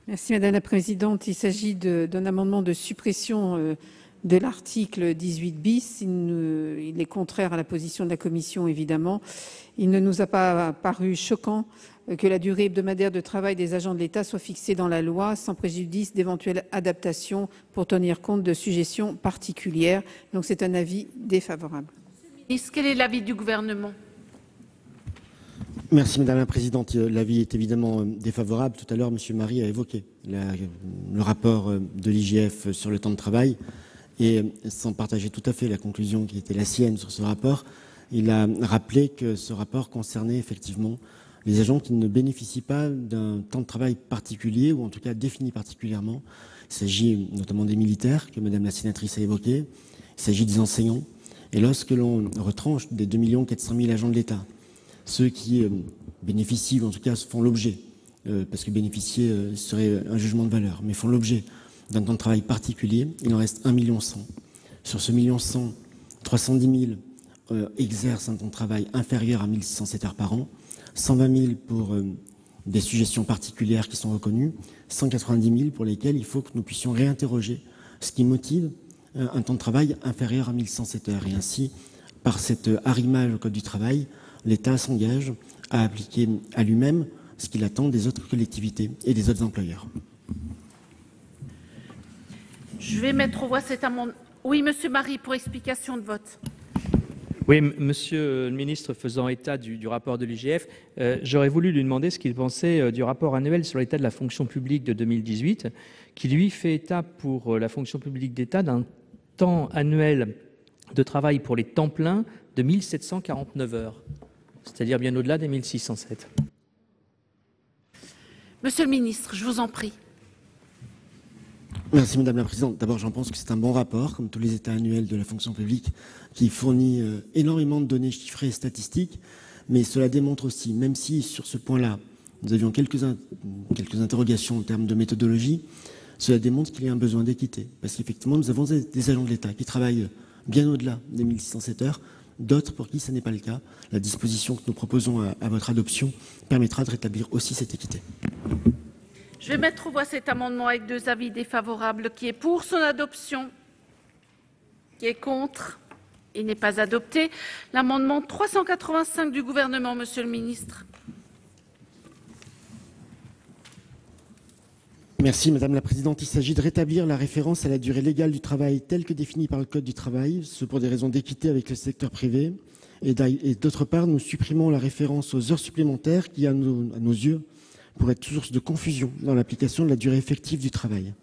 Merci Madame la Présidente. Il s'agit d'un amendement de suppression de l'article 18 bis. Il est contraire à la position de la Commission, évidemment. Il ne nous a pas paru choquant que la durée hebdomadaire de travail des agents de l'État soit fixée dans la loi, sans préjudice d'éventuelles adaptations pour tenir compte de sujétions particulières. Donc c'est un avis défavorable. Quel est l'avis du Gouvernement ? Merci Madame la Présidente. L'avis est évidemment défavorable. Tout à l'heure, Monsieur Marie a évoqué le rapport de l'IGF sur le temps de travail et sans partager tout à fait la conclusion qui était la sienne sur ce rapport, il a rappelé que ce rapport concernait effectivement les agents qui ne bénéficient pas d'un temps de travail particulier ou en tout cas défini particulièrement. Il s'agit notamment des militaires que Madame la sénatrice a évoqué. Il s'agit des enseignants. Et lorsque l'on retranche des 2 400 000 agents de l'État, ceux qui bénéficient, ou en tout cas font l'objet, parce que bénéficier serait un jugement de valeur, mais font l'objet d'un temps de travail particulier, il en reste 1,1 million. Sur ce 1,1 million, 310 000 exercent un temps de travail inférieur à 1 607 heures par an, 120 000 pour des sujétions particulières qui sont reconnues, 190 000 pour lesquels il faut que nous puissions réinterroger ce qui motive un temps de travail inférieur à 1 107 heures. Et ainsi, par cet arrimage au Code du travail, l'État s'engage à appliquer à lui-même ce qu'il attend des autres collectivités et des autres employeurs. Je vais mettre aux voix cet amendement. Oui, Monsieur Marie, pour explication de vote. Oui, Monsieur le ministre, faisant état du rapport de l'IGF, j'aurais voulu lui demander ce qu'il pensait du rapport annuel sur l'état de la fonction publique de 2018, qui lui fait état pour la fonction publique d'État d'un temps annuel de travail pour les temps pleins de 1 749 heures. C'est-à-dire bien au-delà des 1607. Monsieur le ministre, je vous en prie. Merci Madame la Présidente. D'abord, j'en pense que c'est un bon rapport, comme tous les états annuels de la fonction publique, qui fournit énormément de données chiffrées et statistiques, mais cela démontre aussi, même si sur ce point-là, nous avions quelques interrogations en termes de méthodologie, cela démontre qu'il y a un besoin d'équité. Parce qu'effectivement, nous avons des agents de l'État qui travaillent bien au-delà des 1607 heures, d'autres pour qui ce n'est pas le cas. La disposition que nous proposons à votre adoption permettra de rétablir aussi cette équité. Je vais mettre aux voix cet amendement avec 2 avis défavorables. Qui est pour son adoption? Qui est contre? Il n'est pas adopté. L'amendement 385 du Gouvernement, Monsieur le ministre. Merci Madame la Présidente. Il s'agit de rétablir la référence à la durée légale du travail telle que définie par le Code du travail, ce pour des raisons d'équité avec le secteur privé. Et d'autre part, nous supprimons la référence aux heures supplémentaires qui, à nos yeux, pourrait être source de confusion dans l'application de la durée effective du travail.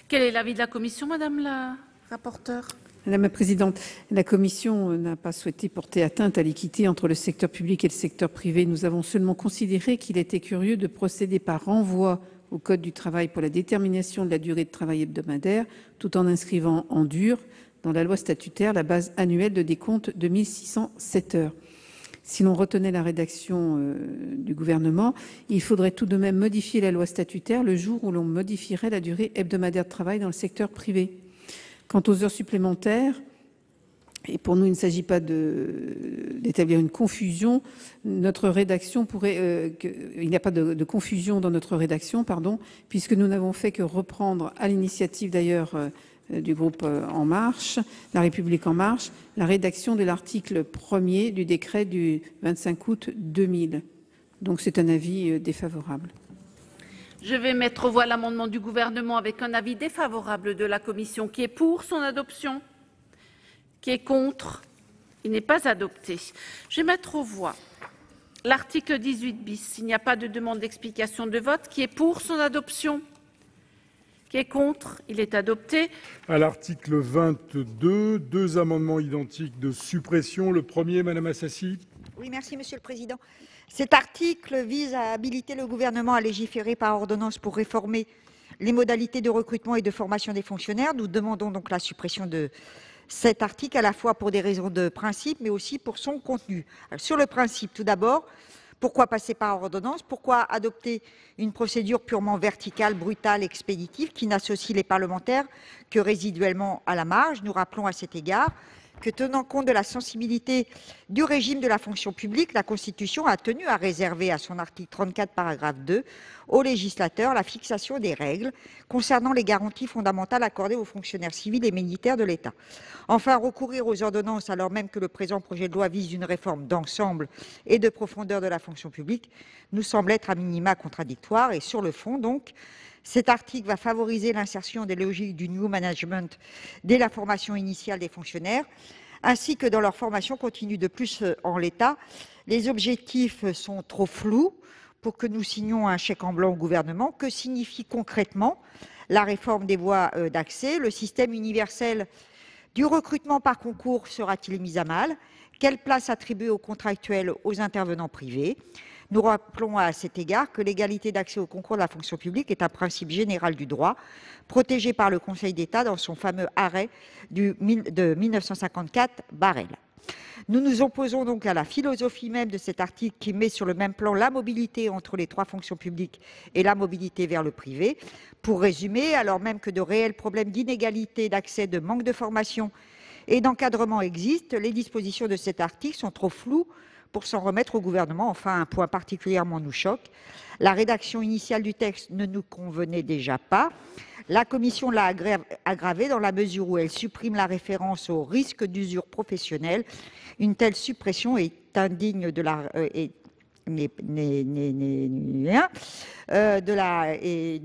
Quel est l'avis de la commission, Madame la rapporteure ? Madame la Présidente, la Commission n'a pas souhaité porter atteinte à l'équité entre le secteur public et le secteur privé. Nous avons seulement considéré qu'il était curieux de procéder par renvoi au Code du travail pour la détermination de la durée de travail hebdomadaire, tout en inscrivant en dur dans la loi statutaire la base annuelle de décompte de 1607 heures. Si l'on retenait la rédaction du gouvernement, il faudrait tout de même modifier la loi statutaire le jour où l'on modifierait la durée hebdomadaire de travail dans le secteur privé. Quant aux heures supplémentaires, et pour nous, il ne s'agit pas d'établir une confusion. Notre rédaction pourrait, il n'y a pas de confusion dans notre rédaction, puisque nous n'avons fait que reprendre, à l'initiative d'ailleurs du groupe En Marche, La République En Marche, la rédaction de l'article 1er du décret du 25 août 2000. Donc c'est un avis défavorable. Je vais mettre aux voix l'amendement du Gouvernement avec un avis défavorable de la Commission. Qui est pour son adoption? Qui est contre? Il n'est pas adopté. Je vais mettre aux voix l'article 18 bis. S'il n'y a pas de demande d'explication de vote, qui est pour son adoption? Qui est contre? Il est adopté. À l'article 22, deux amendements identiques de suppression. Le premier, Madame Assassi. Oui, merci Monsieur le Président. Cet article vise à habiliter le gouvernement à légiférer par ordonnance pour réformer les modalités de recrutement et de formation des fonctionnaires. Nous demandons donc la suppression de cet article, à la fois pour des raisons de principe, mais aussi pour son contenu. Alors, sur le principe, tout d'abord, pourquoi passer par ordonnance? Pourquoi adopter une procédure purement verticale, brutale, expéditive, qui n'associe les parlementaires que résiduellement à la marge? Nous rappelons à cet égard que, tenant compte de la sensibilité du régime de la fonction publique, la Constitution a tenu à réserver à son article 34, paragraphe 2, au législateur la fixation des règles concernant les garanties fondamentales accordées aux fonctionnaires civils et militaires de l'État. Enfin, recourir aux ordonnances alors même que le présent projet de loi vise une réforme d'ensemble et de profondeur de la fonction publique nous semble être à minima contradictoire. Et sur le fond, donc, cet article va favoriser l'insertion des logiques du New Management dès la formation initiale des fonctionnaires, ainsi que dans leur formation continue. De plus, en l'état, les objectifs sont trop flous pour que nous signions un chèque en blanc au gouvernement. Que signifie concrètement la réforme des voies d'accès? Le système universel du recrutement par concours sera-t-il mis à mal? Quelle place attribuer aux contractuels, aux intervenants privés? Nous rappelons à cet égard que l'égalité d'accès au concours de la fonction publique est un principe général du droit, protégé par le Conseil d'État dans son fameux arrêt de 1954, Barrel. Nous nous opposons donc à la philosophie même de cet article qui met sur le même plan la mobilité entre les trois fonctions publiques et la mobilité vers le privé. Pour résumer, alors même que de réels problèmes d'inégalité d'accès, de manque de formation et d'encadrement existent, les dispositions de cet article sont trop floues pour s'en remettre au gouvernement. Enfin, un point particulièrement nous choque. La rédaction initiale du texte ne nous convenait déjà pas. La Commission l'a aggravée dans la mesure où elle supprime la référence au risque d'usure professionnelle. Une telle suppression est indigne de la... n'est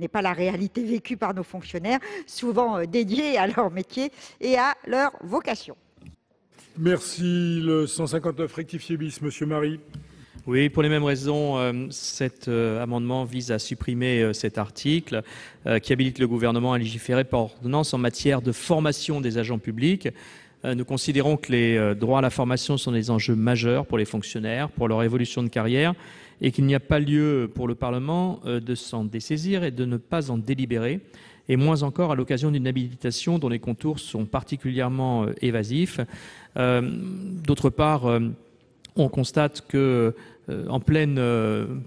pas la réalité vécue par nos fonctionnaires, souvent dédiés à leur métier et à leur vocation. Merci. Le 159 rectifié bis, Monsieur Marie. Oui, pour les mêmes raisons, cet amendement vise à supprimer cet article qui habilite le gouvernement à légiférer par ordonnance en matière de formation des agents publics. Nous considérons que les droits à la formation sont des enjeux majeurs pour les fonctionnaires, pour leur évolution de carrière, et qu'il n'y a pas lieu pour le Parlement de s'en dessaisir et de ne pas en délibérer, et moins encore à l'occasion d'une habilitation dont les contours sont particulièrement évasifs. D'autre part, on constate que, en pleine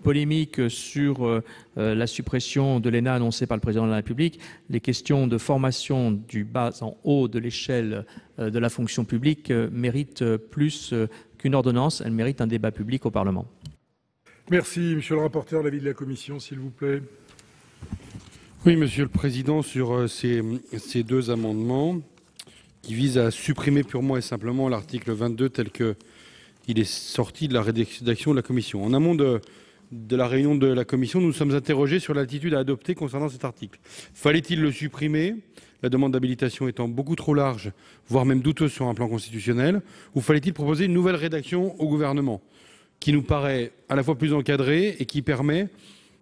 polémique sur la suppression de l'ENA annoncée par le président de la République, les questions de formation du bas en haut de l'échelle de la fonction publique méritent plus qu'une ordonnance, elles méritent un débat public au Parlement. Merci. Monsieur le rapporteur, l'avis de la Commission, s'il vous plaît. Oui, Monsieur le Président, sur ces deux amendements qui visent à supprimer purement et simplement l'article 22 tel qu'il est sorti de la rédaction de la Commission. En amont de de la réunion de la commission, nous nous sommes interrogés sur l'attitude à adopter concernant cet article. Fallait-il le supprimer, la demande d'habilitation étant beaucoup trop large, voire même douteuse sur un plan constitutionnel, ou fallait-il proposer une nouvelle rédaction au gouvernement, qui nous paraît à la fois plus encadrée et qui permet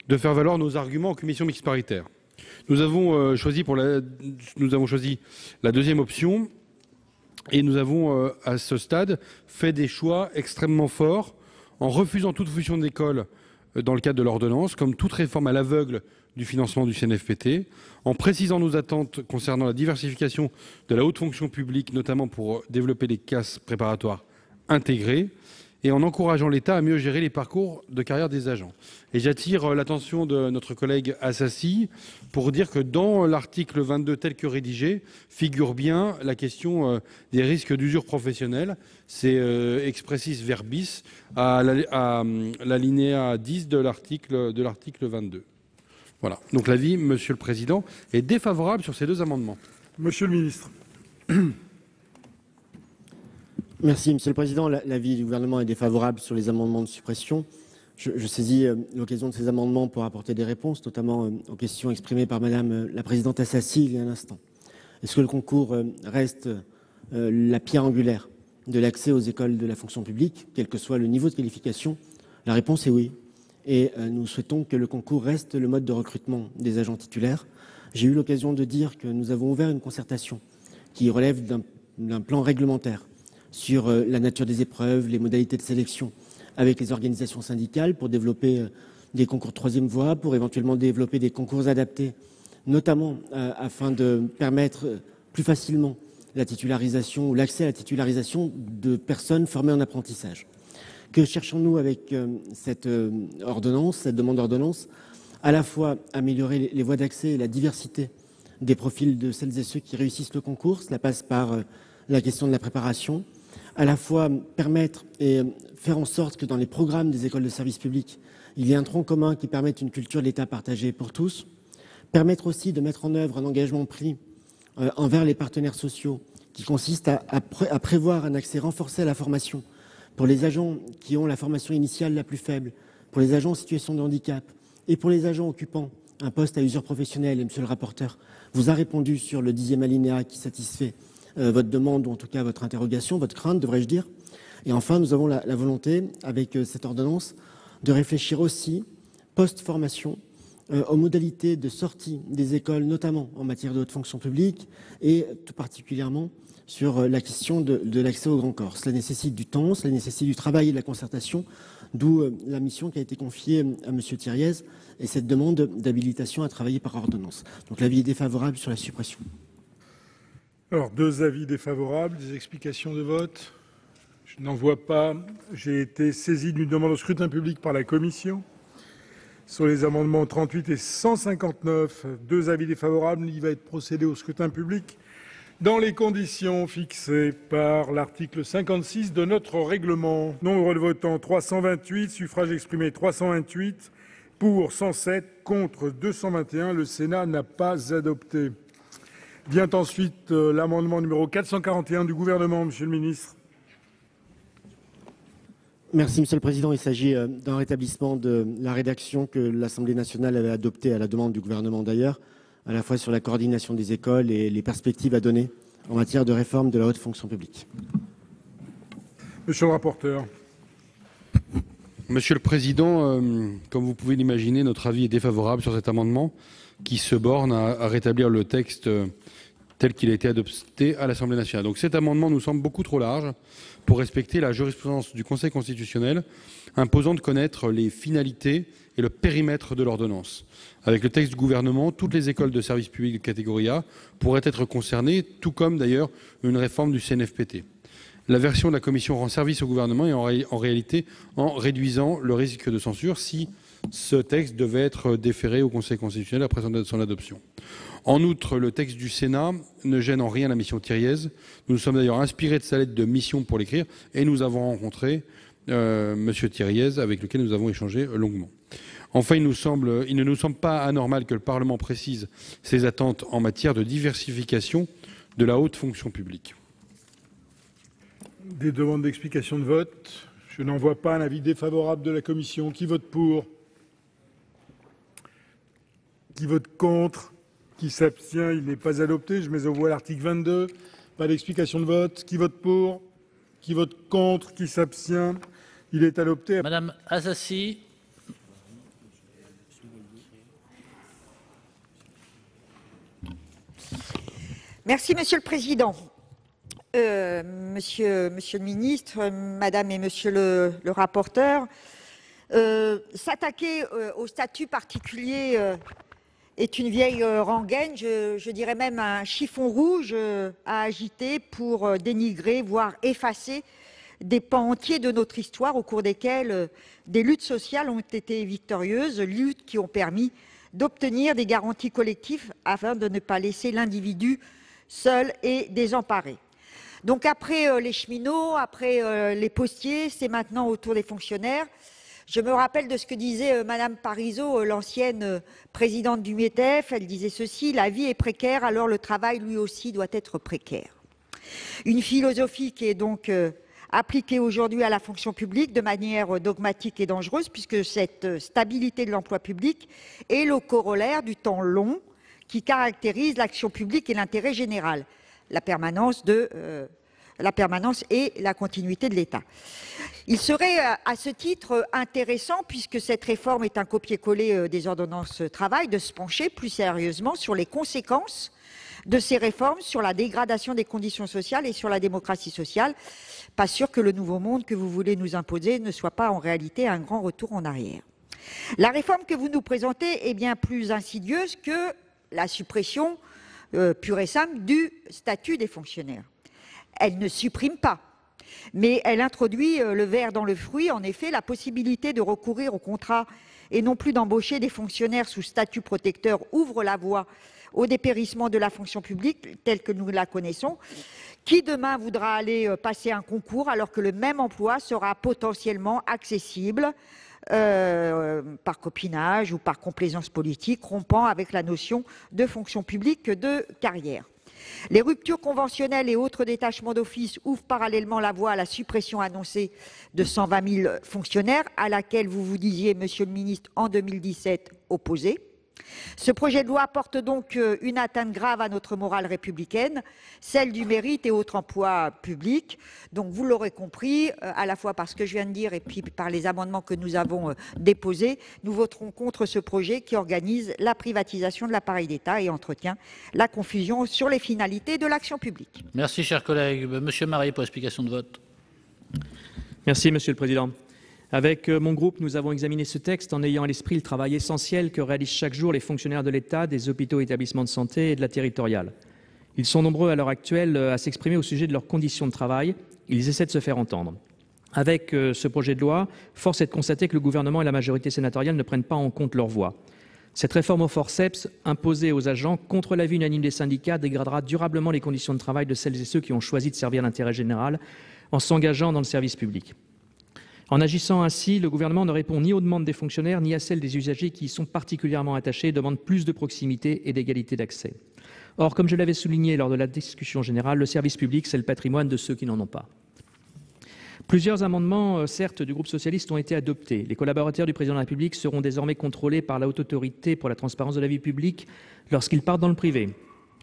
de faire valoir nos arguments en commission mixte paritaire. Nous avons choisi la deuxième option et nous avons, à ce stade, fait des choix extrêmement forts en refusant toute fusion d'école dans le cadre de l'ordonnance, comme toute réforme à l'aveugle du financement du CNFPT, en précisant nos attentes concernant la diversification de la haute fonction publique, notamment pour développer les classes préparatoires intégrées, et en encourageant l'État à mieux gérer les parcours de carrière des agents. Et j'attire l'attention de notre collègue Assassi pour dire que dans l'article 22 tel que rédigé figure bien la question des risques d'usure professionnelle. C'est expressis verbis à l'alinéa 10 de l'article 22. Voilà. Donc l'avis, Monsieur le Président, est défavorable sur ces deux amendements. Monsieur le ministre. Merci, Monsieur le Président. L'avis du Gouvernement est défavorable sur les amendements de suppression. Je saisis l'occasion de ces amendements pour apporter des réponses, notamment aux questions exprimées par Madame la Présidente Assassi il y a un instant. Est-ce que le concours reste la pierre angulaire de l'accès aux écoles de la fonction publique, quel que soit le niveau de qualification? La réponse est oui. Et nous souhaitons que le concours reste le mode de recrutement des agents titulaires. J'ai eu l'occasion de dire que nous avons ouvert une concertation qui relève d'un plan réglementaire sur la nature des épreuves, les modalités de sélection avec les organisations syndicales pour développer des concours de troisième voie, pour éventuellement développer des concours adaptés, notamment afin de permettre plus facilement la titularisation ou l'accès à la titularisation de personnes formées en apprentissage. Que cherchons-nous avec cette demande d'ordonnance? À la fois améliorer les voies d'accès et la diversité des profils de celles et ceux qui réussissent le concours. Cela passe par la question de la préparation. À la fois permettre et faire en sorte que dans les programmes des écoles de service public, il y ait un tronc commun qui permette une culture de l'État partagée pour tous. Permettre aussi de mettre en œuvre un engagement pris envers les partenaires sociaux qui consiste à prévoir un accès renforcé à la formation pour les agents qui ont la formation initiale la plus faible, pour les agents en situation de handicap et pour les agents occupant un poste à usure professionnelle. Et Monsieur le rapporteur vous a répondu sur le 10e alinéa qui satisfait votre demande, ou en tout cas votre interrogation, votre crainte, devrais-je dire. Et enfin, nous avons la volonté, avec cette ordonnance, de réfléchir aussi, post-formation, aux modalités de sortie des écoles, notamment en matière de haute fonction publique, et tout particulièrement sur la question de l'accès au grand corps. Cela nécessite du temps, cela nécessite du travail et de la concertation, d'où la mission qui a été confiée à M. Thiriez et cette demande d'habilitation à travailler par ordonnance. Donc l'avis est défavorable sur la suppression. Alors, deux avis défavorables, des explications de vote. Je n'en vois pas. J'ai été saisi d'une demande au scrutin public par la commission. Sur les amendements 38 et 159, deux avis défavorables. Il va être procédé au scrutin public dans les conditions fixées par l'article 56 de notre règlement. Nombre de votants 328, suffrages exprimés 328, pour 107, contre 221. Le Sénat n'a pas adopté. Vient ensuite l'amendement numéro 441 du gouvernement, Monsieur le ministre. Merci, Monsieur le Président. Il s'agit d'un rétablissement de la rédaction que l'Assemblée nationale avait adoptée à la demande du gouvernement d'ailleurs, à la fois sur la coordination des écoles et les perspectives à donner en matière de réforme de la haute fonction publique. Monsieur le rapporteur. Monsieur le Président, comme vous pouvez l'imaginer, notre avis est défavorable sur cet amendement qui se borne à rétablir le texte tel qu'il a été adopté à l'Assemblée nationale. Donc cet amendement nous semble beaucoup trop large pour respecter la jurisprudence du Conseil constitutionnel imposant de connaître les finalités et le périmètre de l'ordonnance. Avec le texte du gouvernement, toutes les écoles de service public de catégorie A pourraient être concernées, tout comme d'ailleurs une réforme du CNFPT. La version de la Commission rend service au gouvernement et en réalité en réduisant le risque de censure si ce texte devait être déféré au Conseil constitutionnel après son adoption. En outre, le texte du Sénat ne gêne en rien la mission Thiriez. Nous nous sommes d'ailleurs inspirés de sa lettre de mission pour l'écrire et nous avons rencontré M. Thiriez avec lequel nous avons échangé longuement. Enfin, il ne nous semble pas anormal que le Parlement précise ses attentes en matière de diversification de la haute fonction publique. Des demandes d'explication de vote. Je n'en vois pas. Un avis défavorable de la commission. Qui vote pour? Qui vote contre? Qui s'abstient? Il n'est pas adopté. Je mets aux voix l'article 22. Pas d'explication de vote. Qui vote pour? Qui vote contre? Qui s'abstient? Il est adopté. Madame Assassi. Merci, Monsieur le Président. Monsieur le ministre, Madame et Monsieur le rapporteur, s'attaquer au statut particulier est une vieille rengaine, je dirais même un chiffon rouge à agiter pour dénigrer, voire effacer des pans entiers de notre histoire au cours desquels des luttes sociales ont été victorieuses, luttes qui ont permis d'obtenir des garanties collectives afin de ne pas laisser l'individu seul et désemparé. Donc après les cheminots, après les postiers, c'est maintenant au tour des fonctionnaires. Je me rappelle de ce que disait Madame Parizeau, l'ancienne présidente du METEF. Elle disait ceci: la vie est précaire, alors le travail lui aussi doit être précaire. Une philosophie qui est donc appliquée aujourd'hui à la fonction publique de manière dogmatique et dangereuse, puisque cette stabilité de l'emploi public est le corollaire du temps long qui caractérise l'action publique et l'intérêt général, la permanence et la continuité de l'État. Il serait à ce titre intéressant, puisque cette réforme est un copier-coller des ordonnances travail, de se pencher plus sérieusement sur les conséquences de ces réformes sur la dégradation des conditions sociales et sur la démocratie sociale. Pas sûr que le nouveau monde que vous voulez nous imposer ne soit pas en réalité un grand retour en arrière. La réforme que vous nous présentez est bien plus insidieuse que la suppression pure et simple du statut des fonctionnaires. Elle ne supprime pas, mais elle introduit le ver dans le fruit. En effet, la possibilité de recourir au contrat et non plus d'embaucher des fonctionnaires sous statut protecteur ouvre la voie au dépérissement de la fonction publique telle que nous la connaissons. Qui demain voudra aller passer un concours alors que le même emploi sera potentiellement accessible par copinage ou par complaisance politique, rompant avec la notion de fonction publique de carrière. Les ruptures conventionnelles et autres détachements d'office ouvrent parallèlement la voie à la suppression annoncée de 120 000 fonctionnaires, à laquelle vous vous disiez, Monsieur le ministre, en 2017 opposé. Ce projet de loi porte donc une atteinte grave à notre morale républicaine, celle du mérite et autres emplois publics. Donc vous l'aurez compris, à la fois par ce que je viens de dire et puis par les amendements que nous avons déposés, nous voterons contre ce projet qui organise la privatisation de l'appareil d'État et entretient la confusion sur les finalités de l'action publique. Merci, cher collègue. Monsieur Marie, pour explication de vote. Merci, Monsieur le Président. Avec mon groupe, nous avons examiné ce texte en ayant à l'esprit le travail essentiel que réalisent chaque jour les fonctionnaires de l'État, des hôpitaux et établissements de santé et de la territoriale. Ils sont nombreux à l'heure actuelle à s'exprimer au sujet de leurs conditions de travail. Ils essaient de se faire entendre. Avec ce projet de loi, force est de constater que le gouvernement et la majorité sénatoriale ne prennent pas en compte leur voix. Cette réforme au forceps, imposée aux agents contre l'avis unanime des syndicats, dégradera durablement les conditions de travail de celles et ceux qui ont choisi de servir l'intérêt général en s'engageant dans le service public. En agissant ainsi, le gouvernement ne répond ni aux demandes des fonctionnaires ni à celles des usagers qui y sont particulièrement attachés et demandent plus de proximité et d'égalité d'accès. Or, comme je l'avais souligné lors de la discussion générale, le service public, c'est le patrimoine de ceux qui n'en ont pas. Plusieurs amendements, certes, du groupe socialiste ont été adoptés. Les collaborateurs du président de la République seront désormais contrôlés par la Haute Autorité pour la transparence de la vie publique lorsqu'ils partent dans le privé.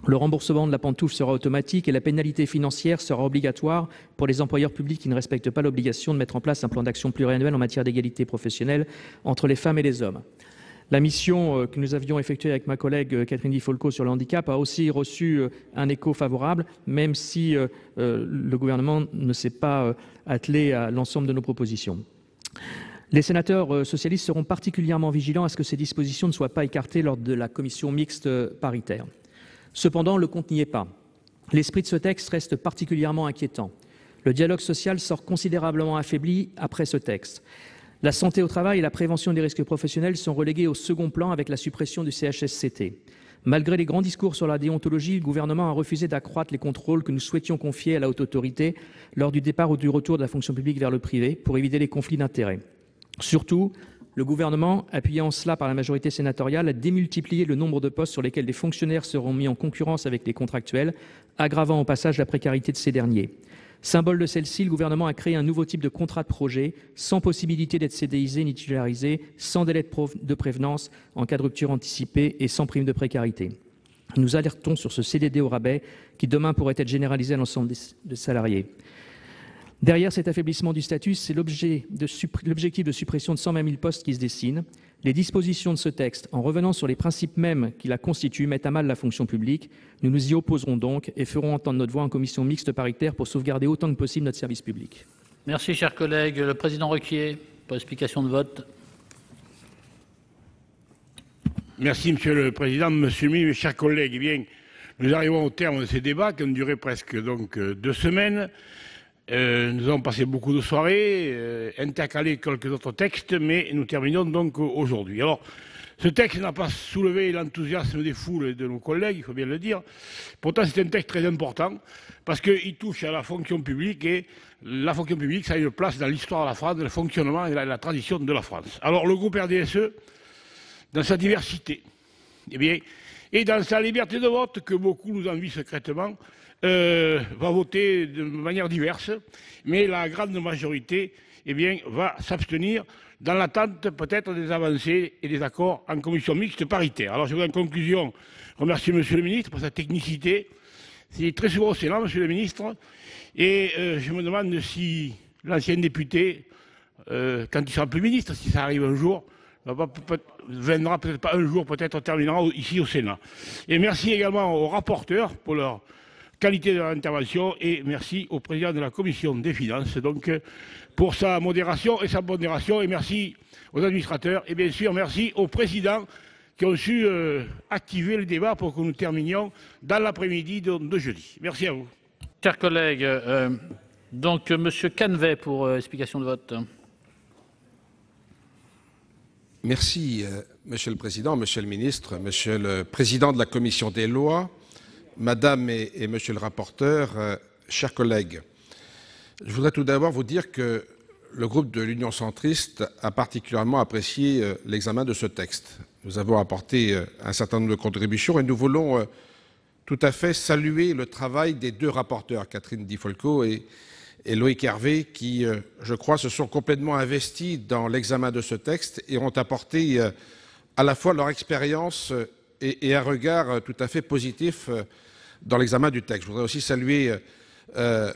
Le remboursement de la pantoufle sera automatique et la pénalité financière sera obligatoire pour les employeurs publics qui ne respectent pas l'obligation de mettre en place un plan d'action pluriannuel en matière d'égalité professionnelle entre les femmes et les hommes. La mission que nous avions effectuée avec ma collègue Catherine Di Folco sur le handicap a aussi reçu un écho favorable, même si le gouvernement ne s'est pas attelé à l'ensemble de nos propositions. Les sénateurs socialistes seront particulièrement vigilants à ce que ces dispositions ne soient pas écartées lors de la commission mixte paritaire. Cependant, le compte n'y est pas. L'esprit de ce texte reste particulièrement inquiétant. Le dialogue social sort considérablement affaibli après ce texte. La santé au travail et la prévention des risques professionnels sont relégués au second plan avec la suppression du CHSCT. Malgré les grands discours sur la déontologie, le gouvernement a refusé d'accroître les contrôles que nous souhaitions confier à la Haute Autorité lors du départ ou du retour de la fonction publique vers le privé pour éviter les conflits d'intérêts. Surtout, le gouvernement, appuyé en cela par la majorité sénatoriale, a démultiplié le nombre de postes sur lesquels les fonctionnaires seront mis en concurrence avec les contractuels, aggravant au passage la précarité de ces derniers. Symbole de celle-ci, le gouvernement a créé un nouveau type de contrat de projet, sans possibilité d'être CDIsé ni titularisé, sans délai de prévenance en cas de rupture anticipée et sans prime de précarité. Nous alertons sur ce CDD au rabais qui demain pourrait être généralisé à l'ensemble des salariés. Derrière cet affaiblissement du statut, c'est l'objectif de suppression de 120 000 postes qui se dessine. Les dispositions de ce texte, en revenant sur les principes mêmes qui la constituent, mettent à mal la fonction publique. Nous nous y opposerons donc et ferons entendre notre voix en commission mixte paritaire pour sauvegarder autant que possible notre service public. Merci, cher collègue. Le président Requier, pour explication de vote. Merci, Monsieur le Président. Monsieur le ministre, mes chers collègues, eh bien, nous arrivons au terme de ces débats qui ont duré presque 2 semaines. Nous avons passé beaucoup de soirées, intercalé quelques autres textes, mais nous terminons donc aujourd'hui. Alors, ce texte n'a pas soulevé l'enthousiasme des foules et de nos collègues, il faut bien le dire. Pourtant, c'est un texte très important parce qu'il touche à la fonction publique et la fonction publique, ça a une place dans l'histoire de la France, le fonctionnement et la tradition de la France. Alors, le groupe RDSE, dans sa diversité, eh bien, et dans sa liberté de vote que beaucoup nous envient secrètement, va voter de manière diverse, mais la grande majorité eh bien, va s'abstenir dans l'attente peut-être des avancées et des accords en commission mixte paritaire. Alors je voudrais en conclusion remercier Monsieur le ministre pour sa technicité. C'est très souvent au Sénat, Monsieur le ministre, et je me demande si l'ancien député, quand il sera plus ministre, si ça arrive un jour, viendra peut-être pas un jour, peut-être terminera ici au Sénat. Et merci également aux rapporteurs pour leur qualité de l'intervention et merci au président de la commission des finances donc pour sa modération et sa pondération et merci aux administrateurs et bien sûr merci aux présidents qui ont su activer le débat pour que nous terminions dans l'après-midi de jeudi. Merci à vous. Chers collègues, donc Monsieur Canvet pour explication de vote. Merci, Monsieur le Président, Monsieur le Ministre, Monsieur le Président de la Commission des lois, Madame et Monsieur le rapporteur, chers collègues. Je voudrais tout d'abord vous dire que le groupe de l'Union centriste a particulièrement apprécié l'examen de ce texte. Nous avons apporté un certain nombre de contributions et nous voulons tout à fait saluer le travail des 2 rapporteurs, Catherine Di Folco et Loïc Hervé, qui, je crois, se sont complètement investis dans l'examen de ce texte et ont apporté à la fois leur expérience et un regard tout à fait positif dans l'examen du texte. Je voudrais aussi saluer,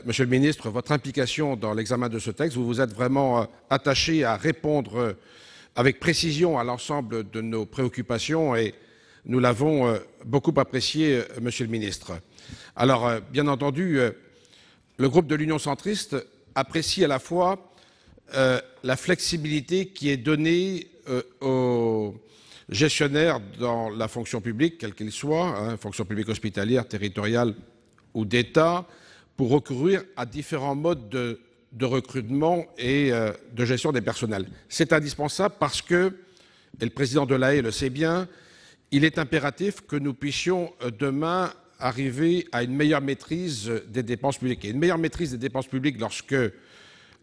Monsieur le Ministre, votre implication dans l'examen de ce texte. Vous vous êtes vraiment attaché à répondre avec précision à l'ensemble de nos préoccupations et nous l'avons beaucoup apprécié, Monsieur le Ministre. Alors, bien entendu, le groupe de l'Union centriste apprécie à la fois la flexibilité qui est donnée aux gestionnaires dans la fonction publique, quelle qu'elle soit, fonction publique hospitalière, territoriale ou d'État, pour recourir à différents modes de recrutement et de gestion des personnels. C'est indispensable parce que, et le président de l'AE le sait bien, il est impératif que nous puissions demain arriver à une meilleure maîtrise des dépenses publiques. Et une meilleure maîtrise des dépenses publiques lorsque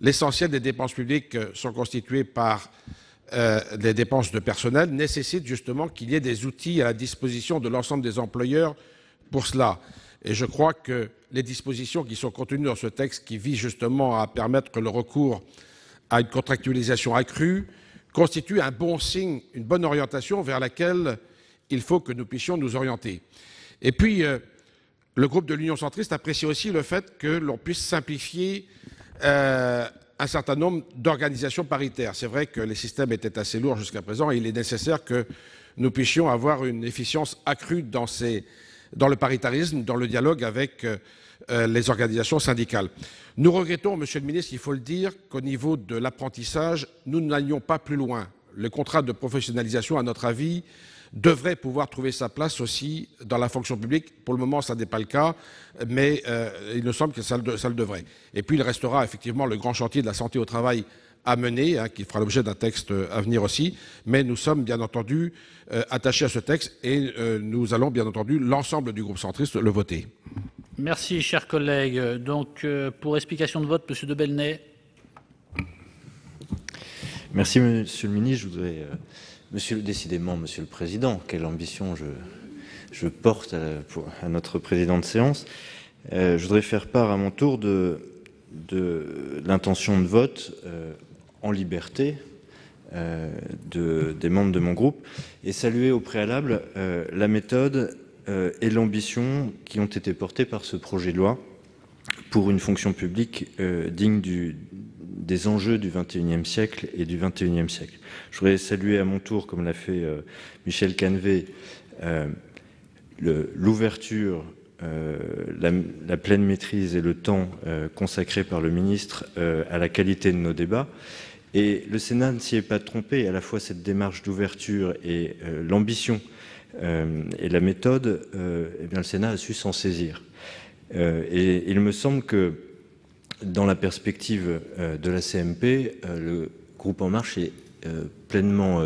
l'essentiel des dépenses publiques sont constituées par des dépenses de personnel nécessite justement qu'il y ait des outils à la disposition de l'ensemble des employeurs pour cela. Et je crois que les dispositions qui sont contenues dans ce texte qui visent justement à permettre le recours à une contractualisation accrue constituent un bon signe, une bonne orientation vers laquelle il faut que nous puissions nous orienter. Et puis, le groupe de l'Union centriste apprécie aussi le fait que l'on puisse simplifier un certain nombre d'organisations paritaires. C'est vrai que les systèmes étaient assez lourds jusqu'à présent et il est nécessaire que nous puissions avoir une efficience accrue dans le paritarisme, dans le dialogue avec les organisations syndicales. Nous regrettons, Monsieur le Ministre, il faut le dire, qu'au niveau de l'apprentissage, nous n'allions pas plus loin. Le contrat de professionnalisation, à notre avis, devrait pouvoir trouver sa place aussi dans la fonction publique. Pour le moment, ça n'est pas le cas, mais il nous semble que ça le devrait. Et puis, il restera effectivement le grand chantier de la santé au travail à mener, qui fera l'objet d'un texte à venir aussi. Mais nous sommes bien entendu attachés à ce texte et nous allons bien entendu, l'ensemble du groupe centriste, le voter. Merci, chers collègues. Donc, pour explication de vote, Monsieur de Belenet. Merci, Monsieur le Ministre. Je voudrais... Décidément, Monsieur le Président, quelle ambition je porte à notre président de séance. Je voudrais faire part à mon tour de de l'intention de vote en liberté des membres de mon groupe et saluer au préalable la méthode et l'ambition qui ont été portées par ce projet de loi pour une fonction publique digne des enjeux du XXIe siècle et du XXIe siècle. Je voudrais saluer à mon tour, comme l'a fait Michel Canevet, l'ouverture, la pleine maîtrise et le temps consacré par le ministre à la qualité de nos débats. Et le Sénat ne s'y est pas trompé, à la fois cette démarche d'ouverture et l'ambition et la méthode, eh bien, le Sénat a su s'en saisir. Et il me semble que dans la perspective de la CMP, le groupe En Marche est pleinement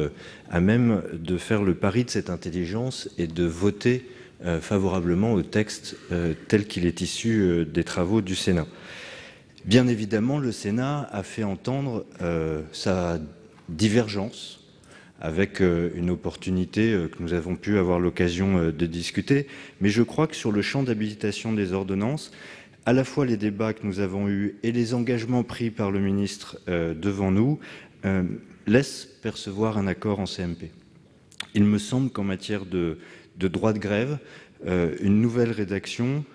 à même de faire le pari de cette intelligence et de voter favorablement au texte tel qu'il est issu des travaux du Sénat. Bien évidemment, le Sénat a fait entendre sa divergence avec une opportunité que nous avons pu avoir l'occasion de discuter. Mais je crois que sur le champ d'habilitation des ordonnances, à la fois les débats que nous avons eus et les engagements pris par le ministre devant nous laissent percevoir un accord en CMP. Il me semble qu'en matière de droit de grève, une nouvelle rédaction,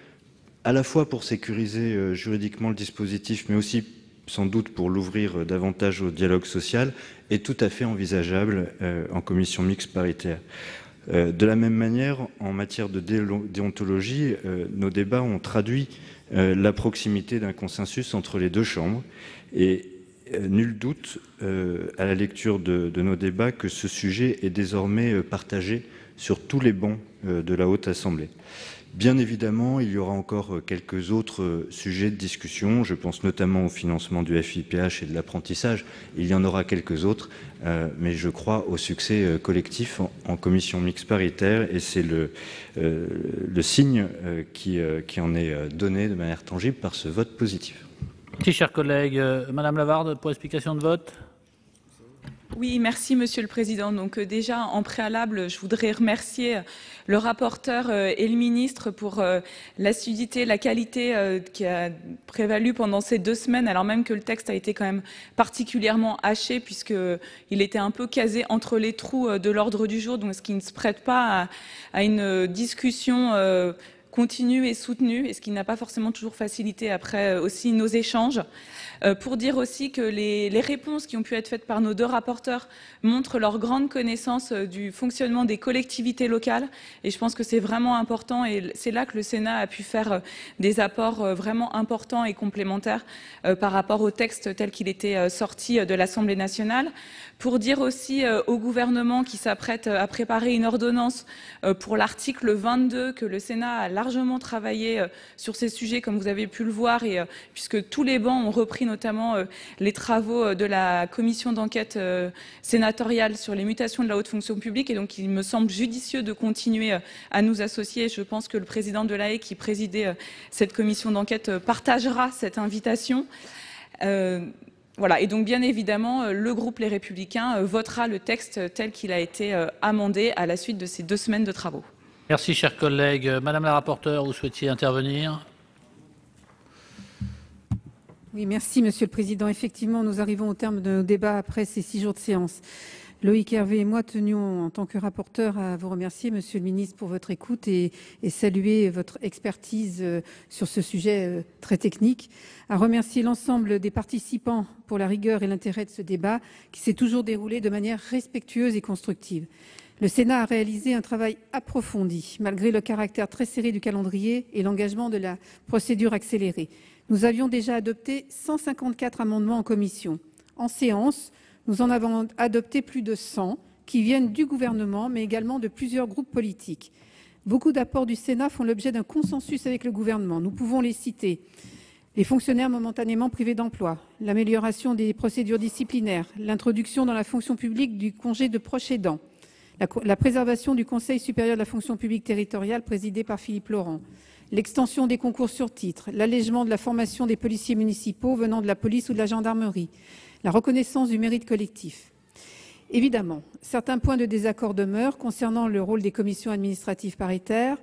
à la fois pour sécuriser juridiquement le dispositif, mais aussi sans doute pour l'ouvrir davantage au dialogue social, est tout à fait envisageable en commission mixte paritaire. De la même manière, en matière de déontologie, nos débats ont traduit la proximité d'un consensus entre les deux chambres et nul doute à la lecture de nos débats que ce sujet est désormais partagé sur tous les bancs de la Haute Assemblée. Bien évidemment, il y aura encore quelques autres sujets de discussion. Je pense notamment au financement du FIPH et de l'apprentissage. Il y en aura quelques autres, mais je crois au succès collectif en commission mixte paritaire et c'est le signe qui en est donné de manière tangible par ce vote positif. Merci, chers collègues. Madame Lavarde, pour explication de vote. Oui, merci Monsieur le Président. Donc déjà, en préalable, je voudrais remercier le rapporteur et le ministre pour l'assiduité, la qualité qui a prévalu pendant ces 2 semaines, alors même que le texte a été quand même particulièrement haché, puisqu'il était un peu casé entre les trous de l'ordre du jour, donc ce qui ne se prête pas à une discussion continue et soutenue, et ce qui n'a pas forcément toujours facilité après aussi nos échanges. Pour dire aussi que les réponses qui ont pu être faites par nos 2 rapporteurs montrent leur grande connaissance du fonctionnement des collectivités locales. Et je pense que c'est vraiment important et c'est là que le Sénat a pu faire des apports vraiment importants et complémentaires par rapport au texte tel qu'il était sorti de l'Assemblée nationale. Pour dire aussi au gouvernement qui s'apprête à préparer une ordonnance pour l'article 22 que le Sénat a largement travaillé sur ces sujets, comme vous avez pu le voir, et puisque tous les bancs ont repris notamment les travaux de la commission d'enquête sénatoriale sur les mutations de la haute fonction publique. Et donc, il me semble judicieux de continuer à nous associer. Je pense que le président Delahaye, qui présidait cette commission d'enquête, partagera cette invitation. Voilà. Et donc, bien évidemment, le groupe Les Républicains votera le texte tel qu'il a été amendé à la suite de ces 2 semaines de travaux. Merci, chers collègues. Madame la rapporteure, vous souhaitiez intervenir ? Oui, merci Monsieur le Président. Effectivement, nous arrivons au terme de nos débats après ces 6 jours de séance. Loïc Hervé et moi tenions, en tant que rapporteurs, à vous remercier, Monsieur le Ministre, pour votre écoute et saluer votre expertise sur ce sujet très technique. À remercier l'ensemble des participants pour la rigueur et l'intérêt de ce débat qui s'est toujours déroulé de manière respectueuse et constructive. Le Sénat a réalisé un travail approfondi, malgré le caractère très serré du calendrier et l'engagement de la procédure accélérée. Nous avions déjà adopté 154 amendements en commission. En séance, nous en avons adopté plus de 100 qui viennent du gouvernement, mais également de plusieurs groupes politiques. Beaucoup d'apports du Sénat font l'objet d'un consensus avec le gouvernement. Nous pouvons les citer. Les fonctionnaires momentanément privés d'emploi, l'amélioration des procédures disciplinaires, l'introduction dans la fonction publique du congé de proche aidant, la préservation du Conseil supérieur de la fonction publique territoriale présidé par Philippe Laurent, l'extension des concours sur titre, l'allègement de la formation des policiers municipaux venant de la police ou de la gendarmerie, la reconnaissance du mérite collectif. Évidemment, certains points de désaccord demeurent concernant le rôle des commissions administratives paritaires,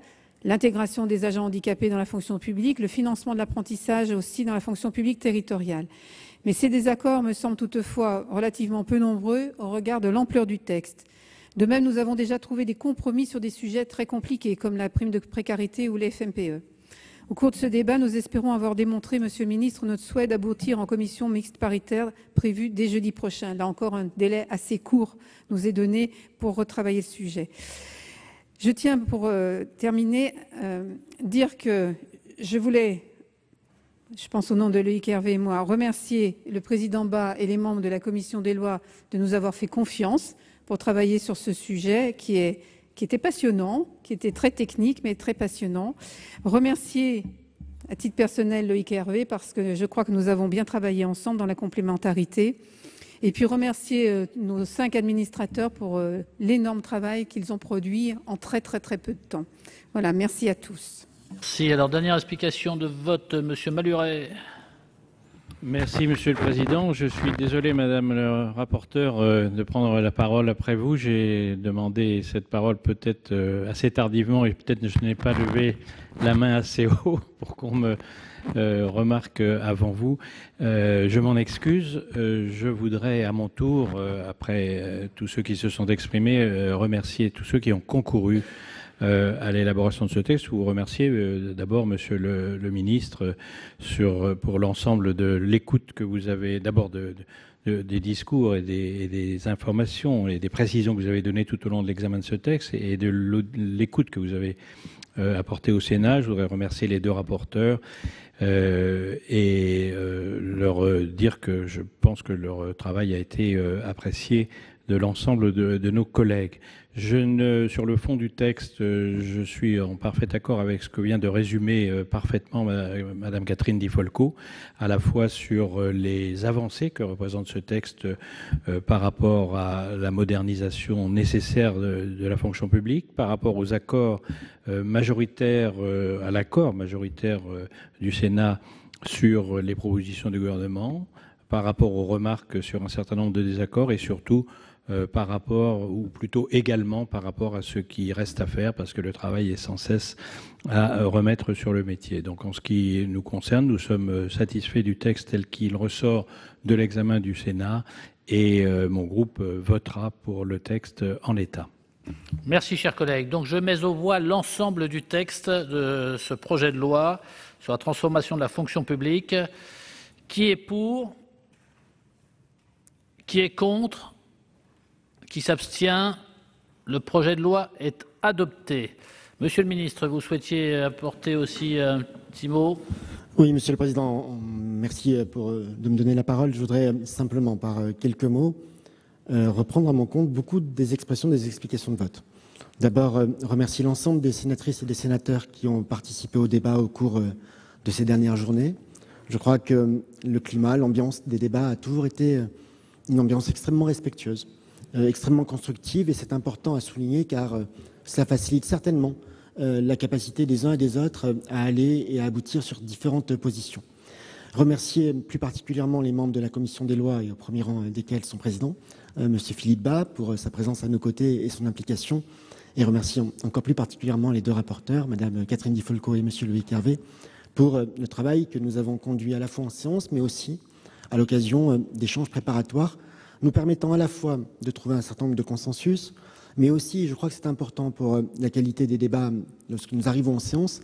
l'intégration des agents handicapés dans la fonction publique, le financement de l'apprentissage aussi dans la fonction publique territoriale. Mais ces désaccords me semblent toutefois relativement peu nombreux au regard de l'ampleur du texte. De même, nous avons déjà trouvé des compromis sur des sujets très compliqués, comme la prime de précarité ou les FMPE. Au cours de ce débat, nous espérons avoir démontré, Monsieur le Ministre, notre souhait d'aboutir en commission mixte paritaire prévue dès jeudi prochain. Là encore, un délai assez court nous est donné pour retravailler le sujet. Je tiens, pour terminer, dire que je voulais, je pense au nom de Loïc Hervé et moi, remercier le président Bas et les membres de la commission des lois de nous avoir fait confiance pour travailler sur ce sujet qui était passionnant, qui était très technique, mais très passionnant. Remercier à titre personnel Loïc Hervé, parce que je crois que nous avons bien travaillé ensemble dans la complémentarité. Et puis remercier nos 5 administrateurs pour l'énorme travail qu'ils ont produit en très peu de temps. Voilà, merci à tous. Merci. Alors, dernière explication de vote, Monsieur Maluret. Merci, Monsieur le Président. Je suis désolé, Madame le rapporteur, de prendre la parole après vous. J'ai demandé cette parole peut-être assez tardivement et peut-être je n'ai pas levé la main assez haut pour qu'on me remarque avant vous. Je m'en excuse. Je voudrais à mon tour, après tous ceux qui se sont exprimés, remercier tous ceux qui ont concouru à l'élaboration de ce texte. Vous remercier d'abord, Monsieur le Ministre, pour l'ensemble de l'écoute que vous avez, d'abord des discours et des informations et des précisions que vous avez données tout au long de l'examen de ce texte et de l'écoute que vous avez apportée au Sénat. Je voudrais remercier les 2 rapporteurs et leur dire que je pense que leur travail a été apprécié de l'ensemble de nos collègues. Sur le fond du texte, je suis en parfait accord avec ce que vient de résumer parfaitement Madame Catherine Di Folco, à la fois sur les avancées que représente ce texte par rapport à la modernisation nécessaire de la fonction publique, par rapport aux accords majoritaires, à l'accord majoritaire du Sénat sur les propositions du gouvernement, par rapport aux remarques sur un certain nombre de désaccords et surtout par rapport, ou plutôt également par rapport à ce qui reste à faire, parce que le travail est sans cesse à remettre sur le métier. Donc en ce qui nous concerne, nous sommes satisfaits du texte tel qu'il ressort de l'examen du Sénat et mon groupe votera pour le texte en l'état. Merci, chers collègues. Donc je mets aux voix l'ensemble du texte de ce projet de loi sur la transformation de la fonction publique. Qui est pour? Qui est contre? Qui s'abstient? Le projet de loi est adopté. Monsieur le ministre, vous souhaitiez apporter aussi un petit mot? Oui, Monsieur le Président, merci de me donner la parole. Je voudrais simplement, par quelques mots, reprendre à mon compte beaucoup des expressions, des explications de vote. D'abord, remercier l'ensemble des sénatrices et des sénateurs qui ont participé au débat au cours de ces dernières journées. Je crois que le climat, l'ambiance des débats a toujours été une ambiance extrêmement respectueuse, extrêmement constructive, et c'est important à souligner car cela facilite certainement la capacité des uns et des autres à aller et à aboutir sur différentes positions. Remercier plus particulièrement les membres de la commission des lois, et au premier rang desquels son président, M. Philippe Bas, pour sa présence à nos côtés et son implication, et remercier encore plus particulièrement les 2 rapporteurs, Mme Catherine Di Folco et M. Loïc Hervé, pour le travail que nous avons conduit à la fois en séance, mais aussi à l'occasion d'échanges préparatoires, nous permettant à la fois de trouver un certain nombre de consensus, mais aussi, je crois que c'est important pour la qualité des débats lorsque nous arrivons en séance,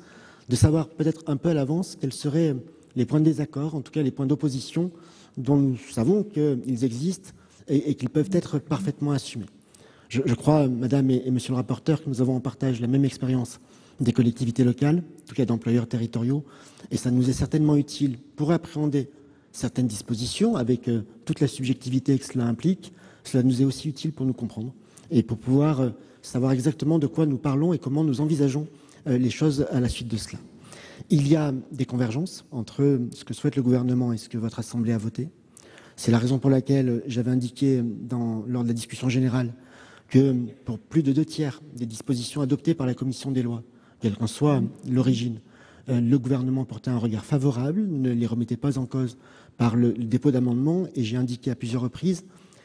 de savoir peut-être un peu à l'avance quels seraient les points de désaccord, en tout cas les points d'opposition, dont nous savons qu'ils existent et qu'ils peuvent être parfaitement assumés. Je crois, Madame et Monsieur le rapporteur, que nous avons en partage la même expérience des collectivités locales, en tout cas d'employeurs territoriaux, et ça nous est certainement utile pour appréhender certaines dispositions avec toute la subjectivité que cela implique. Cela nous est aussi utile pour nous comprendre et pour pouvoir savoir exactement de quoi nous parlons et comment nous envisageons les choses à la suite de cela. Il y a des convergences entre ce que souhaite le gouvernement et ce que votre Assemblée a voté. C'est la raison pour laquelle j'avais indiqué lors de la discussion générale que pour plus de 2/3 des dispositions adoptées par la commission des lois, quelle qu'en soit l'origine, le gouvernement portait un regard favorable, ne les remettait pas en cause par le dépôt d'amendements, et j'ai indiqué à plusieurs reprises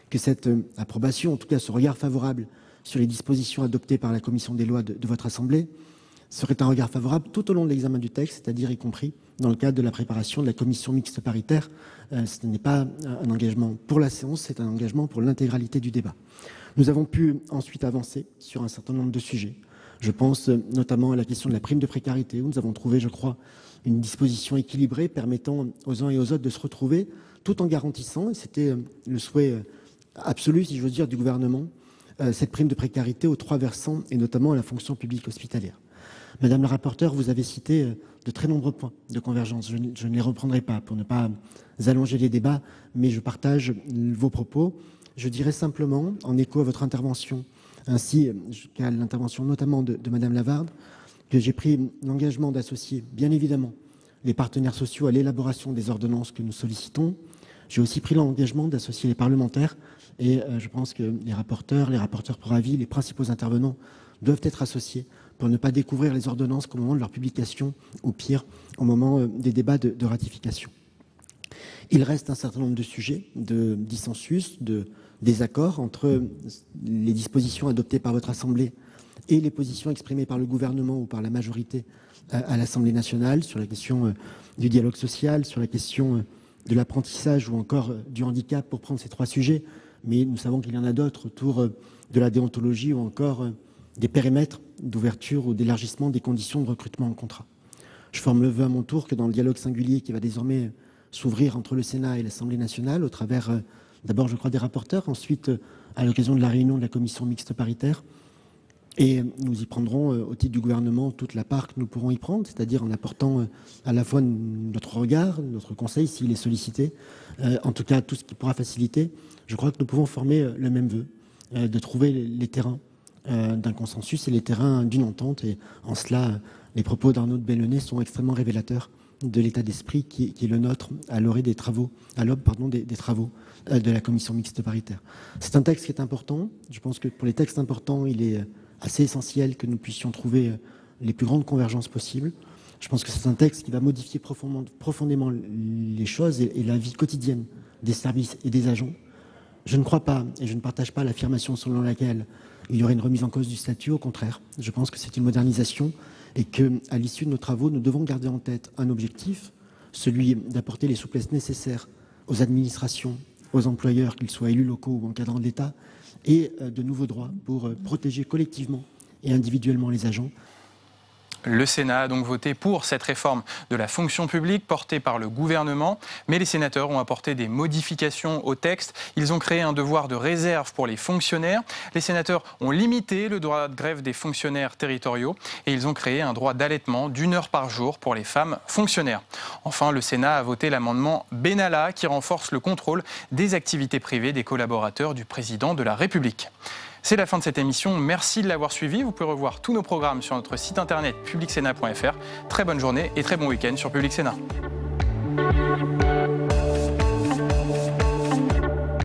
que cette approbation, en tout cas ce regard favorable sur les dispositions adoptées par la commission des lois de votre Assemblée, serait un regard favorable tout au long de l'examen du texte, c'est-à-dire y compris dans le cadre de la préparation de la commission mixte paritaire. Ce n'est pas un engagement pour la séance, c'est un engagement pour l'intégralité du débat. Nous avons pu ensuite avancer sur un certain nombre de sujets. Je pense notamment à la question de la prime de précarité, où nous avons trouvé, je crois, une disposition équilibrée permettant aux uns et aux autres de se retrouver, tout en garantissant, et c'était le souhait absolu, si j'ose dire, du gouvernement, cette prime de précarité aux 3 versants, et notamment à la fonction publique hospitalière. Madame la rapporteure, vous avez cité de très nombreux points de convergence. Je ne les reprendrai pas pour ne pas allonger les débats, mais je partage vos propos. Je dirais simplement, en écho à votre intervention, ainsi qu'à l'intervention notamment de Madame Lavarde, que j'ai pris l'engagement d'associer, bien évidemment, les partenaires sociaux à l'élaboration des ordonnances que nous sollicitons. J'ai aussi pris l'engagement d'associer les parlementaires et je pense que les rapporteurs pour avis, les principaux intervenants doivent être associés pour ne pas découvrir les ordonnances qu'au moment de leur publication, ou pire, au moment des débats de ratification. Il reste un certain nombre de sujets de dissensus, de désaccord entre les dispositions adoptées par votre Assemblée et les positions exprimées par le gouvernement ou par la majorité à l'Assemblée nationale sur la question du dialogue social, sur la question de l'apprentissage ou encore du handicap, pour prendre ces 3 sujets. Mais nous savons qu'il y en a d'autres autour de la déontologie ou encore des périmètres d'ouverture ou d'élargissement des conditions de recrutement en contrat. Je forme le vœu à mon tour que dans le dialogue singulier qui va désormais s'ouvrir entre le Sénat et l'Assemblée nationale, au travers d'abord, je crois, des rapporteurs, ensuite à l'occasion de la réunion de la commission mixte paritaire, et nous y prendrons au titre du gouvernement toute la part que nous pourrons y prendre, c'est-à-dire en apportant à la fois notre regard, notre conseil s'il est sollicité, en tout cas tout ce qui pourra faciliter. Je crois que nous pouvons former le même vœu, de trouver les terrains d'un consensus et les terrains d'une entente. Et en cela, les propos d'Arnaud de Belenet sont extrêmement révélateurs de l'état d'esprit qui est le nôtre à l'aube des travaux de la commission mixte paritaire. C'est un texte qui est important. Je pense que pour les textes importants, il est assez essentiel que nous puissions trouver les plus grandes convergences possibles. Je pense que c'est un texte qui va modifier profondément les choses et la vie quotidienne des services et des agents. Je ne crois pas, et je ne partage pas l'affirmation selon laquelle il y aurait une remise en cause du statut. Au contraire, je pense que c'est une modernisation et qu'à l'issue de nos travaux, nous devons garder en tête un objectif, celui d'apporter les souplesses nécessaires aux administrations, aux employeurs, qu'ils soient élus locaux ou encadrants de l'État, et de nouveaux droits pour protéger collectivement et individuellement les agents. Le Sénat a donc voté pour cette réforme de la fonction publique portée par le gouvernement, mais les sénateurs ont apporté des modifications au texte. Ils ont créé un devoir de réserve pour les fonctionnaires. Les sénateurs ont limité le droit de grève des fonctionnaires territoriaux et ils ont créé un droit d'allaitement d'1 heure par jour pour les femmes fonctionnaires. Enfin, le Sénat a voté l'amendement Benalla qui renforce le contrôle des activités privées des collaborateurs du président de la République. C'est la fin de cette émission. Merci de l'avoir suivi. Vous pouvez revoir tous nos programmes sur notre site internet publicsénat.fr. Très bonne journée et très bon week-end sur Public Sénat.